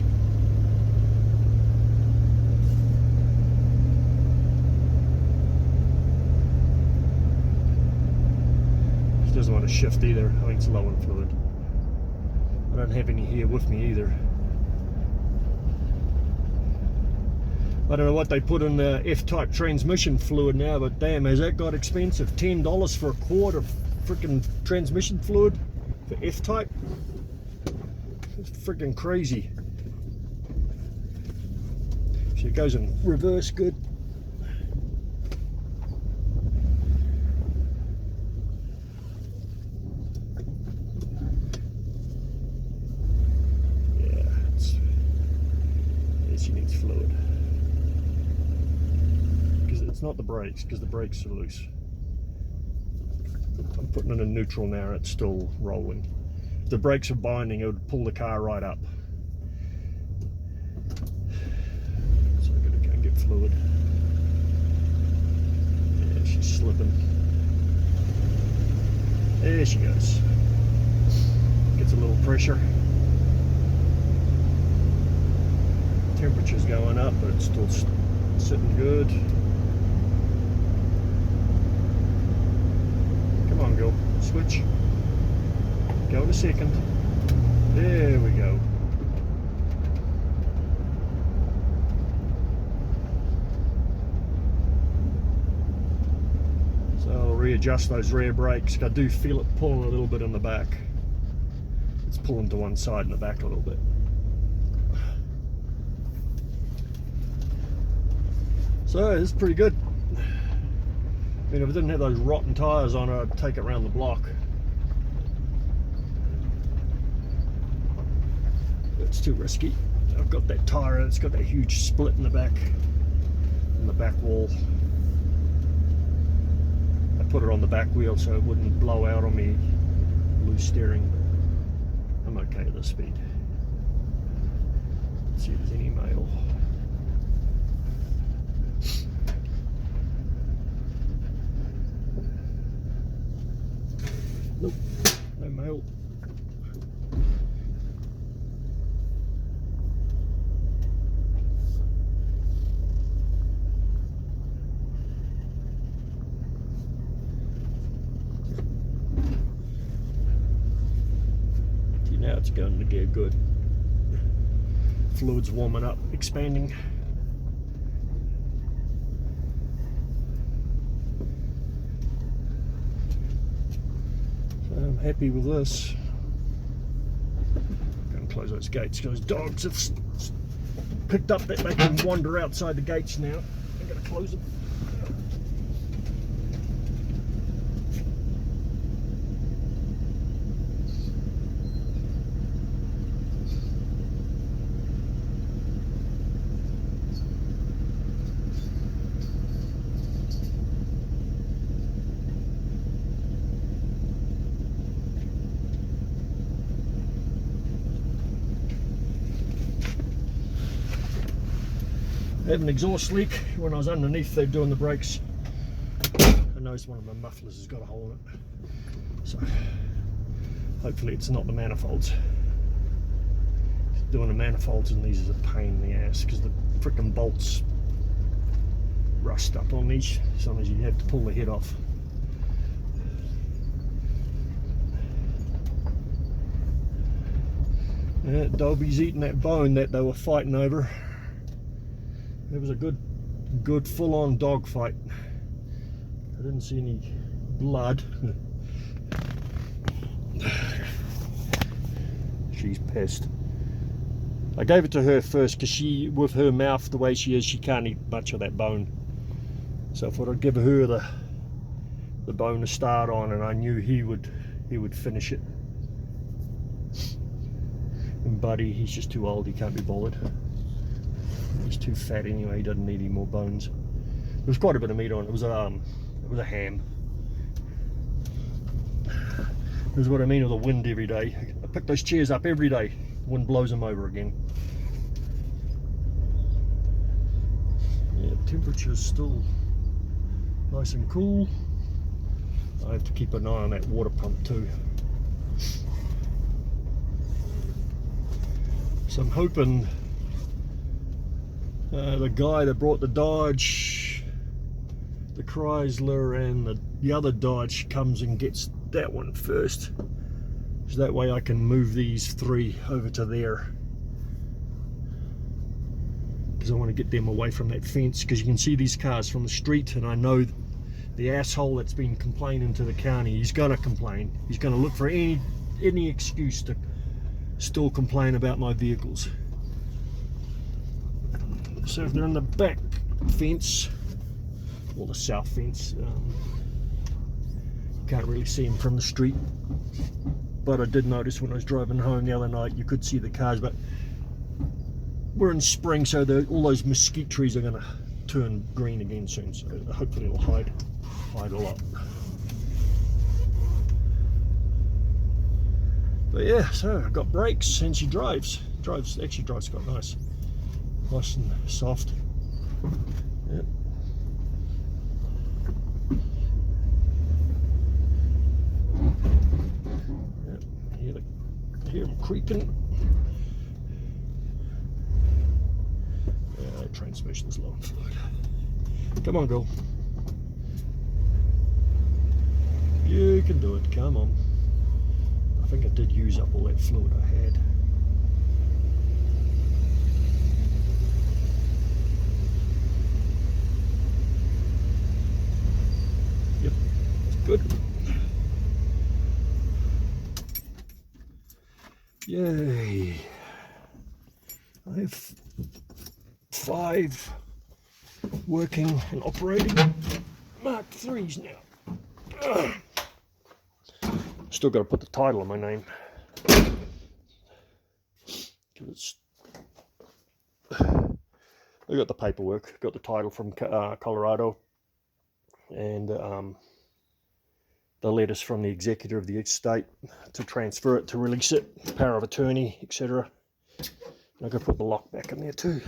She doesn't want to shift either. I think it's low on fluid. I don't have any here with me either. I don't know what they put in the F-type transmission fluid now, but damn, has that got expensive? $10 for a quart of freaking transmission fluid for F-type? It's freaking crazy. So it goes in reverse good. she needs fluid. Because it's not the brakes, because the brakes are loose. I'm putting it in neutral now and it's still rolling. If the brakes are binding, it would pull the car right up. So I've got to go and get fluid. Yeah, she's slipping. There she goes. Gets a little pressure. Temperature's going up, but it's still sitting good. Come on, girl. Switch. Go in a second. There we go. So I'll readjust those rear brakes. I do feel it pulling a little bit in the back. It's pulling to one side in the back a little bit. So it's pretty good. I mean, if I didn't have those rotten tyres on it, I'd take it around the block. It's too risky. I've got that tyre, it's got that huge split in the back wall. I put it on the back wheel so it wouldn't blow out on me loose steering. I'm okay at this speed. Let's see if there's any mail. Nope, no mail. See, now it's going to get good. Fluid's warming up, expanding. I'm happy with this. Go and close those gates. Those dogs have picked up that they can wander outside the gates now. I'm going to close them. I had an exhaust leak when I was underneath there doing the brakes. I noticed one of my mufflers has got a hole in it. So hopefully it's not the manifolds. Doing the manifolds in these is a pain in the ass because the frickin' bolts rust up on these. Sometimes you have to pull the head off. Yeah, Dobby's eating that bone that they were fighting over. It was a good full-on dog fight. I didn't see any blood. She's pissed. I gave it to her first because she, with her mouth the way she is, she can't eat much of that bone. So I thought I'd give her the bone to start on, and I knew he would finish it. And Buddy, he's just too old, he can't be bothered. He's too fat anyway, he doesn't need any more bones. There was quite a bit of meat on it. It was a ham. This is what I mean with the wind every day. I pick those chairs up every day. Wind blows them over again. Yeah, temperature's still nice and cool. I have to keep an eye on that water pump too. So I'm hoping the guy that brought the Dodge, the Chrysler and the other Dodge comes and gets that one first, so that way I can move these three over to there, because I want to get them away from that fence, because you can see these cars from the street, and I know the asshole that's been complaining to the county, he's going to complain. He's going to look for any excuse to still complain about my vehicles. So if they're in the back fence, or the south fence, you can't really see them from the street, but I did notice when I was driving home the other night, you could see the cars, but we're in spring, so all those mesquite trees are going to turn green again soon, so hopefully it'll hide a lot. But yeah, so I've got brakes and she actually drives quite nice and soft. Yep. Yep. Hear them creaking. Yeah, transmission's low on fluid. Come on, girl. You can do it, come on. I think I did use up all that fluid I had. Yep, that's good. Yay. I have 5 working and operating Mark III's now. Ugh. Still got to put the title on my name. I got the paperwork, got the title from Colorado, and the letters from the executor of the estate to transfer it, to release it, power of attorney, etc. I got to put the lock back in there too.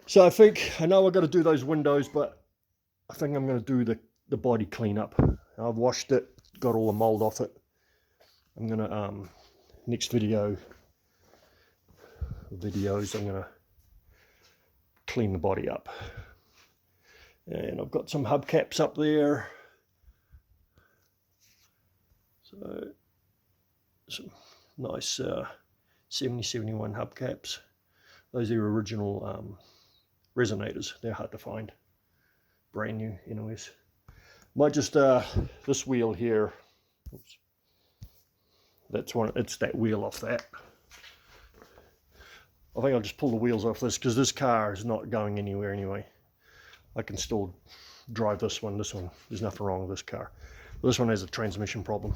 So I know I've got to do those windows, but I think I'm going to do the body cleanup. I've washed it, got all the mold off it. I'm going to, next videos, I'm going to clean the body up. And I've got some hubcaps up there. So, some nice 7071 hubcaps. Those are original resonators. They're hard to find. Brand new anyways. Might just this wheel here, oops, it's that wheel off that. I think I'll just pull the wheels off this, because this car is not going anywhere anyway. I can still drive this one, there's nothing wrong with this car. But this one has a transmission problem.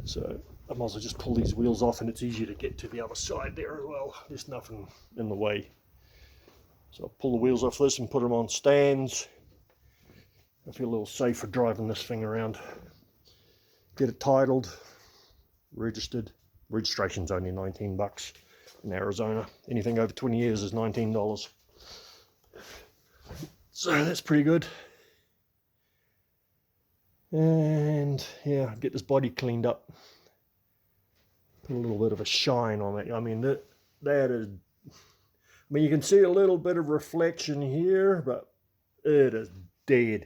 So I might as well just pull these wheels off, and it's easier to get to the other side there as well. There's nothing in the way. So I'll pull the wheels off this and put them on stands. I feel a little safer driving this thing around. Get it titled, registered. Registration's only $19 in Arizona. Anything over 20 years is $19. So that's pretty good. And yeah, get this body cleaned up. Put a little bit of a shine on it. I mean, that is, I mean, you can see a little bit of reflection here, but it is dead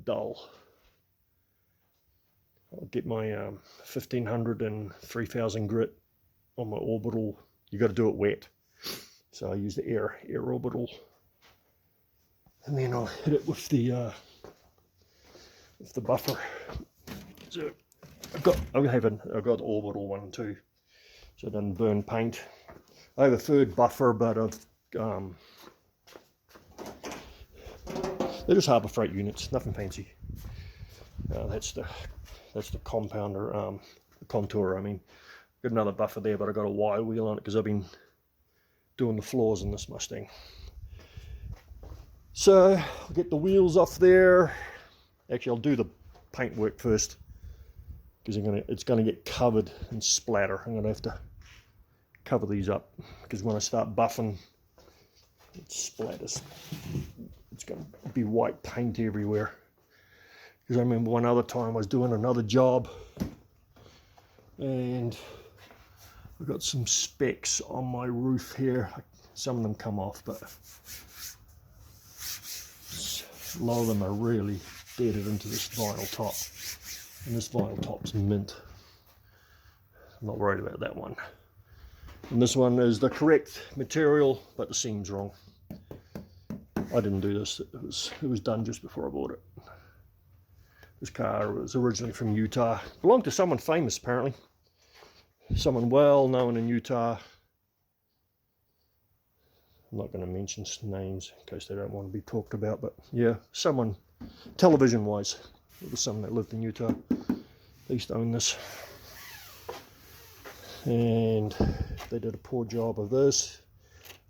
dull. I'll get my 1500 and 3000 grit on my orbital. You got to do it wet, so I use the air orbital, and then I'll hit it with the buffer. So I've got the orbital one too, so it doesn't burn paint. I have a third buffer, but they're just Harbor Freight units, nothing fancy. That's the compounder, contour. I mean, got another buffer there, but I got a wide wheel on it because I've been doing the floors in this Mustang. So I'll get the wheels off there. Actually, I'll do the paint work first, because it's gonna get covered in splatter. I'm gonna have to cover these up, because when I start buffing, it splatters. It's gonna be white paint everywhere. Because I remember one other time I was doing another job, and I've got some specks on my roof here. Some of them come off, but a lot of them are really bedded into this vinyl top, and this vinyl top's mint. I'm not worried about that one. And this one is the correct material, but the seam's wrong. I didn't do this. It was done just before I bought it. This car was originally from Utah. Belonged to someone famous, apparently. Someone well known in Utah. I'm not going to mention names in case they don't want to be talked about, but yeah, someone television-wise, it was someone that lived in Utah. They used to own this. and they did a poor job of this.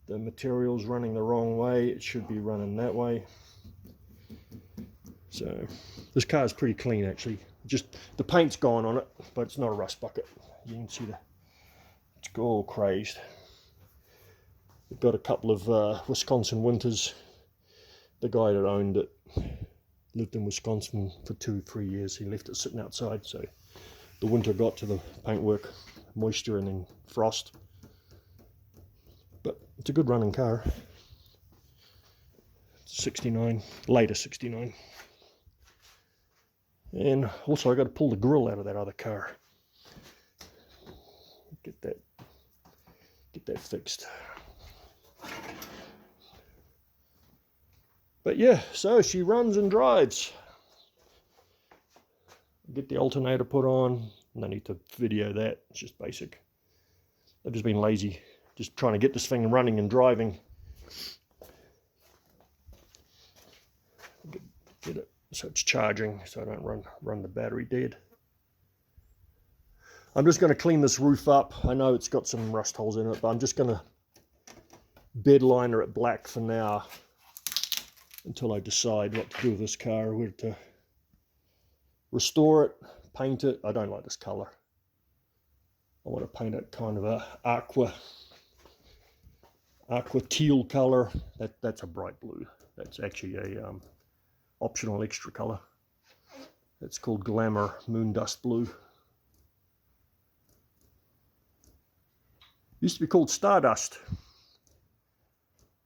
The material's running the wrong way. It should be running that way. So this car is pretty clean actually. Just the paint's gone on it, but it's not a rust bucket. You can see it's all crazed. We've got a couple of Wisconsin winters. The guy that owned it lived in Wisconsin for 2-3 years. He left it sitting outside, so the winter got to the paintwork, moisture and then frost. But it's a good running car. 69, later 69. And also I got to pull the grill out of that other car. Get that fixed. But yeah, so she runs and drives. Get the alternator put on. No need to video that. It's just basic. I've just been lazy, just trying to get this thing running and driving. Get it so it's charging, so I don't run the battery dead. I'm just going to clean this roof up. I know it's got some rust holes in it, but I'm just going to bed liner it black for now until I decide what to do with this car, whether to restore it, paint it. I don't like this color. I want to paint it kind of a aqua teal color. That's a bright blue. That's actually a optional extra color. It's called Glamour Moon Dust Blue. Used to be called Stardust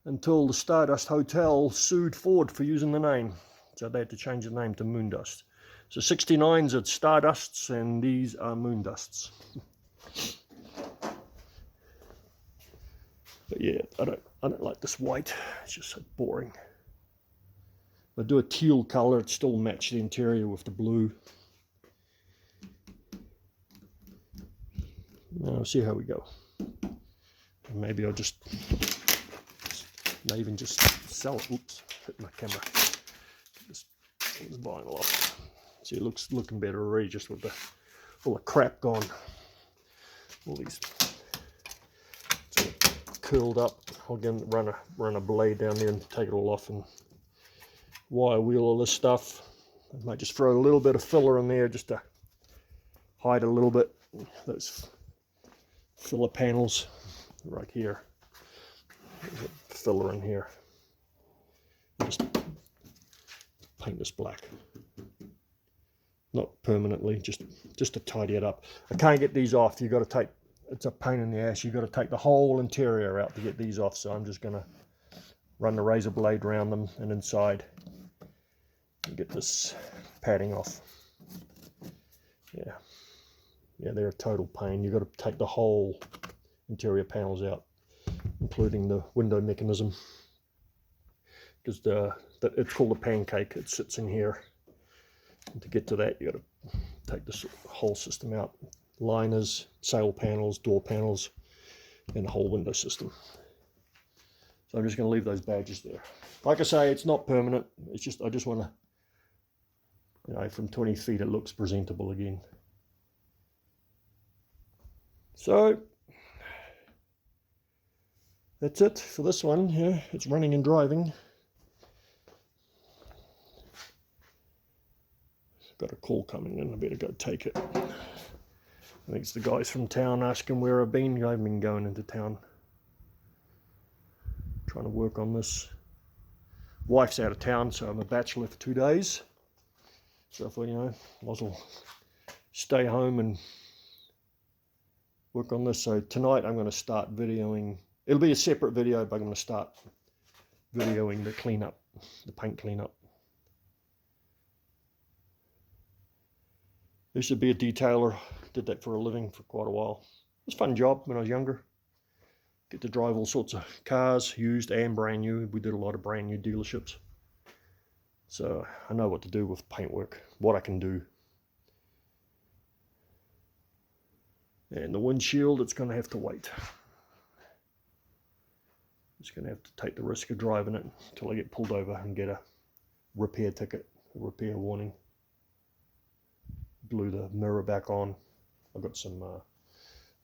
until the Stardust Hotel sued Ford for using the name. So they had to change the name to Moondust. So 69s are Stardusts and these are Moondusts. But yeah, I don't like this white. It's just so boring. If I do a teal color, it still match the interior with the blue. Now we'll see how we go. Maybe I'll just, may even just sell it. Oops, hit my camera. Just pull the vinyl off. See, it looking better already, just with all the crap gone. All these sort of curled up. I'll again run a blade down there and take it all off and wire wheel all this stuff. I might just throw a little bit of filler in there just to hide a little bit. Those filler panels right here. There's a filler in here. Just paint this black. Not permanently, just to tidy it up. I can't get these off. You've got to take, it's a pain in the ass. You've got to take the whole interior out to get these off. So I'm just going to run the razor blade around them and inside and get this padding off. Yeah, they're a total pain. You've got to take the whole interior panels out, including the window mechanism, because it's called a pancake. It sits in here, and to get to that you got to take this whole system out. Liners, sail panels, door panels, and the whole window system. So I'm just going to leave those badges there. Like I say, it's not permanent. It's just, I just want to, you know, from 20 feet it looks presentable again. So that's it for this one. Yeah, it's running and driving. Got a call coming in. I better go take it. I think it's the guys from town asking where I've been. I haven't been going into town. Trying to work on this. Wife's out of town, so I'm a bachelor for 2 days. So I thought, you know, might as well stay home and work on this. So tonight I'm going to start videoing. It'll be a separate video, but I'm going to start videoing the cleanup, the paint cleanup. I used to be a detailer, did that for a living for quite a while. It was a fun job when I was younger. Get to drive all sorts of cars, used and brand new. We did a lot of brand new dealerships. So I know what to do with paintwork, what I can do. And the windshield, it's going to have to wait. Just going to have to take the risk of driving it until I get pulled over and get a repair ticket, a repair warning. Blew the mirror back on. I've got some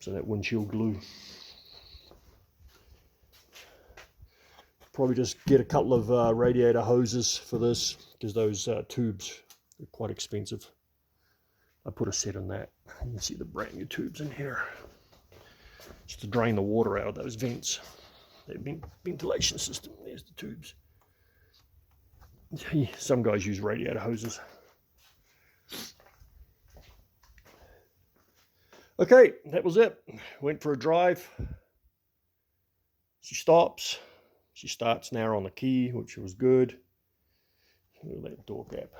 So that windshield glue. Probably just get a couple of radiator hoses for this, because those tubes are quite expensive. I put a set in that. You can see the brand new tubes in here, just to drain the water out of those vents. That ventilation system. There's the tubes. Some guys use radiator hoses. Okay, that was it. Went for a drive. She stops. She starts now on the key, which was good. Look at that door gap.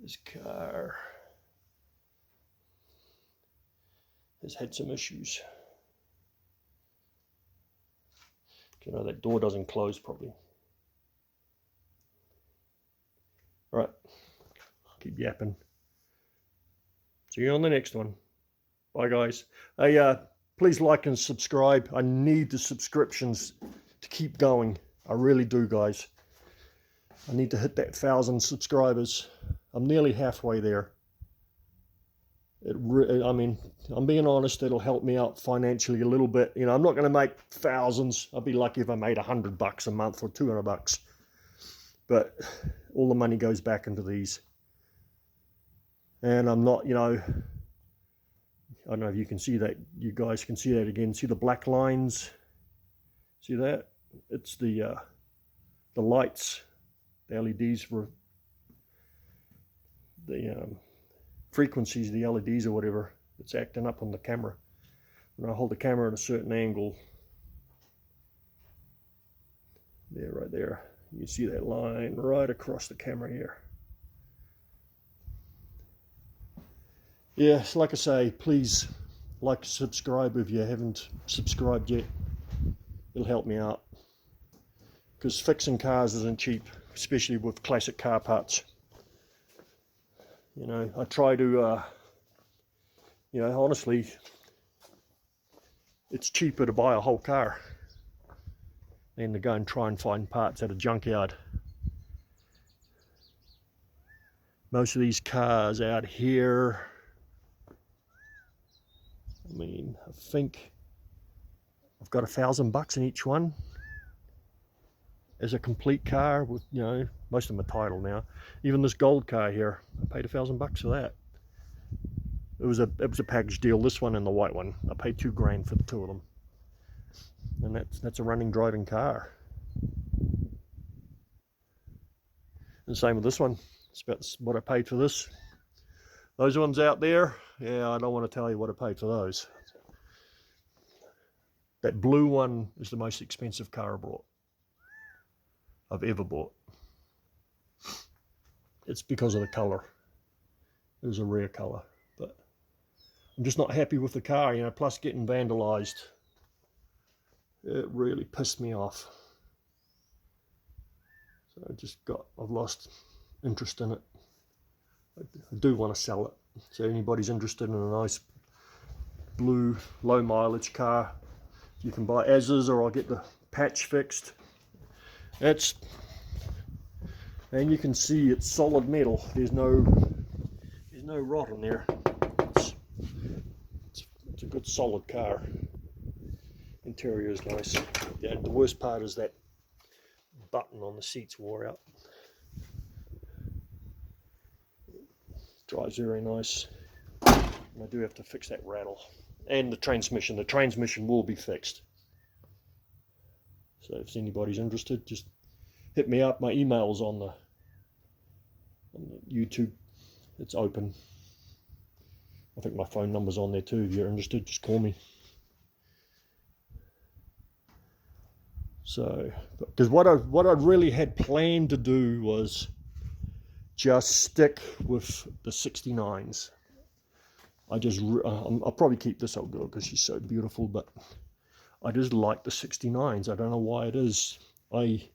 This car has had some issues. You know, that door doesn't close properly. All right, keep yapping. See you on the next one. Bye, guys. Hey, please like and subscribe. I need the subscriptions to keep going. I really do, guys. I need to hit that 1,000 subscribers. I'm nearly halfway there. I mean, I'm being honest, it'll help me out financially a little bit. You know, I'm not going to make thousands. I'll be lucky if I made $100 a month or $200. But all the money goes back into these. And I'm not, you know, I don't know if you can see that. You guys can see that again. See the black lines? See that? It's the lights, the LEDs were the frequencies, the LEDs or whatever. It's acting up on the camera. When I hold the camera at a certain angle, there, right there, you see that line right across the camera here. Yeah, like I say, please like, subscribe if you haven't subscribed yet. It'll help me out, because fixing cars isn't cheap, especially with classic car parts. You know, I try to, you know, honestly, it's cheaper to buy a whole car than to go and try and find parts at a junkyard. Most of these cars out here, I mean, I think I've got $1,000 in each one as a complete car with, you know, most of them are title now. Even this gold car here, I paid $1,000 for that. It was a package deal. This one and the white one, I paid $2 grand for the two of them, and that's a running driving car. And same with this one. It's about what I paid for this. Those ones out there, yeah, I don't want to tell you what I paid for those. That blue one is the most expensive car I've ever bought. It's because of the color. It was a rare color, but I'm just not happy with the car, you know, plus getting vandalized. It really pissed me off. So I've lost interest in it. I do want to sell it. So anybody's interested in a nice blue low mileage car, you can buy as is, or I'll get the patch fixed. And you can see it's solid metal. There's no rot in there. It's a good solid car. Interior is nice. Yeah, the worst part is that button on the seats wore out. Drives very nice. And I do have to fix that rattle. And the transmission. The transmission will be fixed. So if anybody's interested, just hit me up. My email's on the YouTube. It's open. I think my phone number's on there too. If you're interested, just call me. So, because what I really had planned to do was just stick with the 69s. I'll probably keep this old girl because she's so beautiful, but I just like the 69s. I don't know why it is. I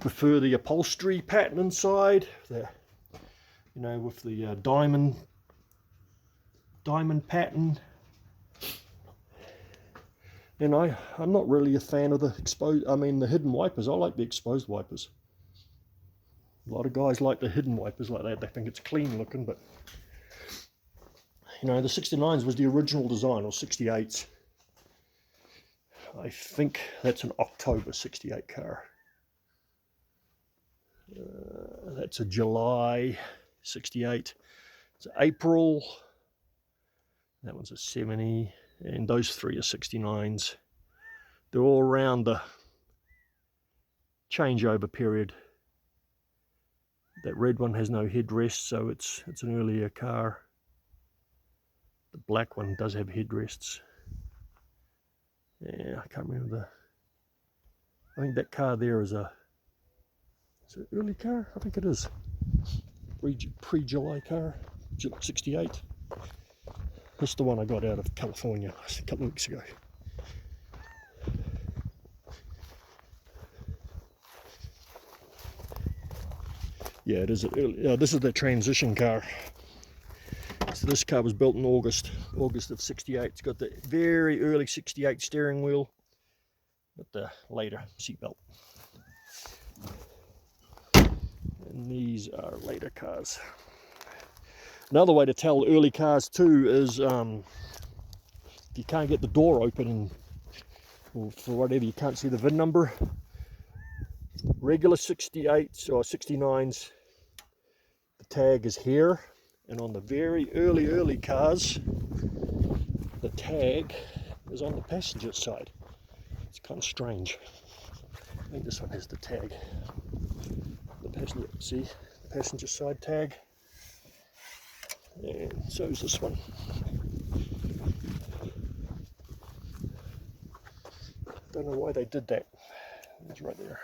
prefer the upholstery pattern inside, you know, with the diamond pattern. And I'm not really a fan of the hidden wipers. I like the exposed wipers. A lot of guys like the hidden wipers like that. They think it's clean looking, but You know, the 69s was the original design, or 68s. I think that's an October 68 car. That's a July 68. It's April. That one's a 70. And those three are 69s. They're all around the changeover period. That red one has no headrest, so it's an earlier car. The black one does have headrests. Yeah, I can't remember I think that car there is an early car? I think it is. Pre-July car, 68. That's the one I got out of California a couple of weeks ago. Yeah, it is an early. This is the transition car. So this car was built in August of 68. It's got the very early 68 steering wheel, but the later seatbelt. And these are later cars. Another way to tell early cars too is if you can't get the door open, or for whatever you can't see the VIN number. Regular 68s or 69s, the tag is here, and on the very early cars, the tag is on the passenger side. It's kind of strange. I think this one has the tag. The passenger, see, the passenger side tag, and so is this one. Don't know why they did that. It's right there.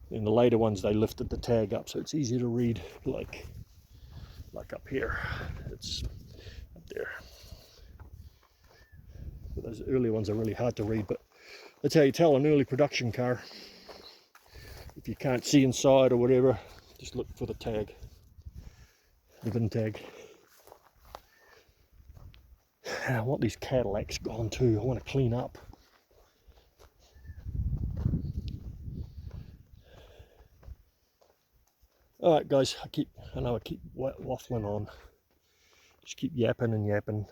In the later ones, they lifted the tag up, so it's easier to read, like up here. It's up there. But those early ones are really hard to read, but that's how you tell an early production car. If you can't see inside or whatever, just look for the tag, the VIN tag. I want these Cadillacs gone too. I want to clean up. Alright guys, I know I keep waffling on. Just keep yapping and yapping.